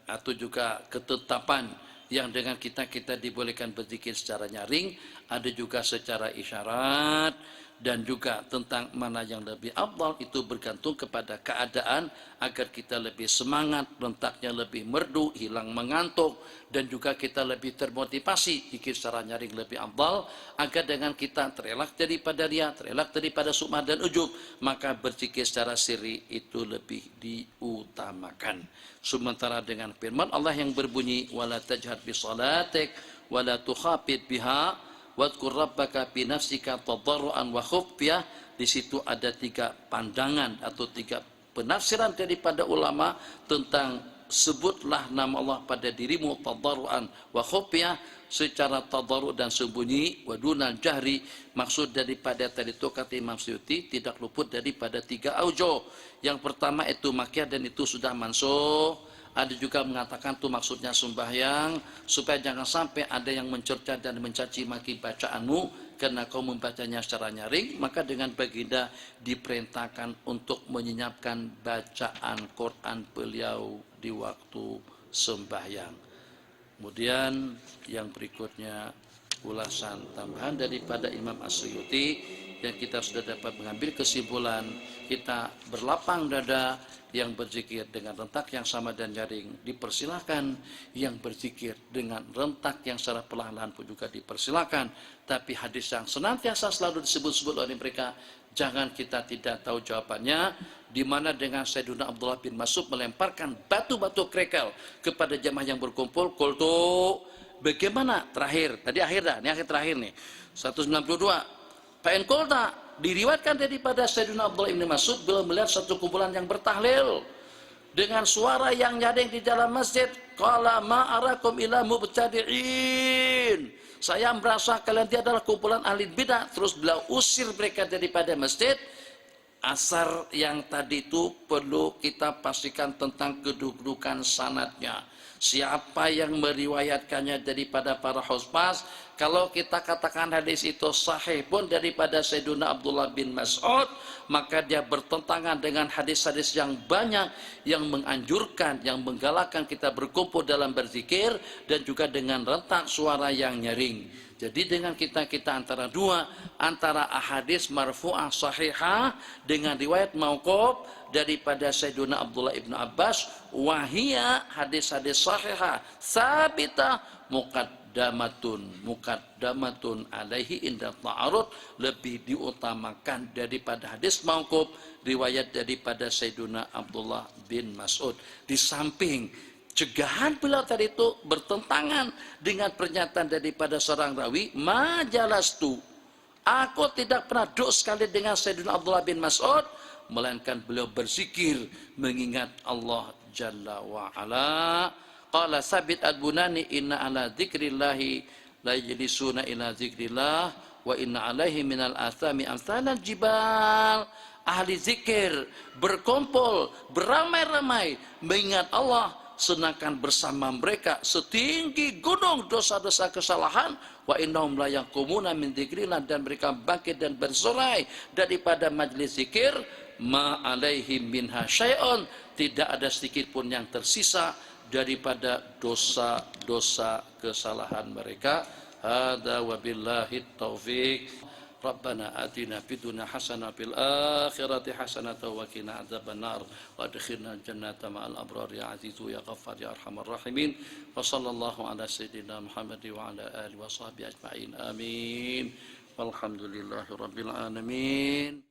atau juga ketetapan yang dengan kita dibolehkan berzikir secara nyaring, ada juga secara isyarat, dan juga tentang mana yang lebih afdal itu bergantung kepada keadaan, agar kita lebih semangat, rentaknya lebih merdu, hilang mengantuk, dan juga kita lebih termotivasi zikir secara nyaring lebih afdal, agar dengan kita terelak daripada riya, terelak daripada sum'ah dan ujub, maka berzikir secara sirri itu lebih diutamakan. Sementara dengan firman Allah yang berbunyi, wala tajhar bi salatik wala tukhafid biha wadhkur rabbaka bi nafsika tadarruan wa khufyah. Di situ ada 3 pandangan atau 3 penafsiran daripada ulama tentang sebutlah nama Allah pada dirimu tadarruan wa khufyah, secara tadarru dan sembunyi. Wa dunal jahri, maksud daripada tadi itu kata Imam Suyuti tidak luput daripada 3 aujuh. Yang pertama itu makyah dan itu sudah mansuh. Ada juga mengatakan itu maksudnya sembahyang, supaya jangan sampai ada yang mencerca dan mencaci maki bacaanmu karena kau membacanya secara nyaring. Maka dengan baginda diperintahkan untuk menyenyapkan bacaan Quran beliau di waktu sembahyang. Kemudian yang berikutnya ulasan tambahan daripada Imam As-Suyuti yang kita sudah dapat mengambil kesimpulan, kita berlapang dada. Yang berzikir dengan rentak yang sama dan nyaring dipersilahkan, yang berzikir dengan rentak yang secara perlahan-lahan pun juga dipersilahkan. Tapi hadis yang senantiasa selalu disebut-sebut oleh mereka, jangan kita tidak tahu jawabannya, di mana dengan Sayyidina Abdullah bin Mas'ud melemparkan batu-batu kerikil kepada jamaah yang berkumpul. Qultu, bagaimana terakhir? Tadi akhir dah, ini akhir terakhir nih. 192. Fa'in qulta, diriwayatkan daripada Sayyidina Abdullah bin Mas'ud beliau melihat satu kumpulan yang bertahlil dengan suara yang nyaring di dalam masjid. Qala ma arakum ila mubtadi'in, saya merasa kalian dia adalah kumpulan ahli bidah. Terus beliau usir mereka daripada masjid. Asar yang tadi itu perlu kita pastikan tentang kedudukan sanadnya. Siapa yang meriwayatkannya daripada para husbas. Kalau kita katakan hadis itu sahih pun daripada Sayyidina Abdullah bin Mas'ud, maka dia bertentangan dengan hadis-hadis yang banyak yang menganjurkan, yang menggalakkan kita berkumpul dalam berzikir dan juga dengan rentak suara yang nyaring. Jadi dengan kita antara dua, antara ahadis marfu'ah sahihah dengan riwayat mauquf daripada Sayyidina Abdullah ibn Abbas, wahia hadis-hadis sahihah sabitah muqaddamatun alaihi inda ta'arud, lebih diutamakan daripada hadis mauquf riwayat daripada Sayyidina Abdullah bin Mas'ud. Di samping cegahan beliau tadi itu bertentangan dengan pernyataan daripada seorang rawi, majalastu, aku tidak pernah duduk sekali dengan Sayyidina Abdullah bin Mas'ud, melainkan beliau berzikir mengingat Allah Jalla wa'ala. Qala Sabit al-Bunani, inna ala dzikrillahi la yajlisuna ila dzikrillah wa inna alaihi minal athami amsalal jibal. Ahli zikir berkumpul beramai-ramai mengingat Allah, sedangkan bersama mereka setinggi gunung dosa-dosa kesalahan. Wa innahum la yaqumuna min dzikrillah, dan mereka bangkit dan bersorai daripada majlis zikir. Ma alaihim minha syai'un, tidak ada sedikit pun yang tersisa daripada dosa-dosa kesalahan mereka. Hada wabillahi taufiq. Rabbana atina fid dunya hasanah fil akhirati hasanah wa qina adzabannar wa adkhilna jannata ma'al abrar ya azizu ya ghaffar ya arhamar rahimin. Wa sallallahu ala sayyidina Muhammad wa ala alihi wa sahbihi ajma'in. Amin. Walhamdulillahi rabbil alamin.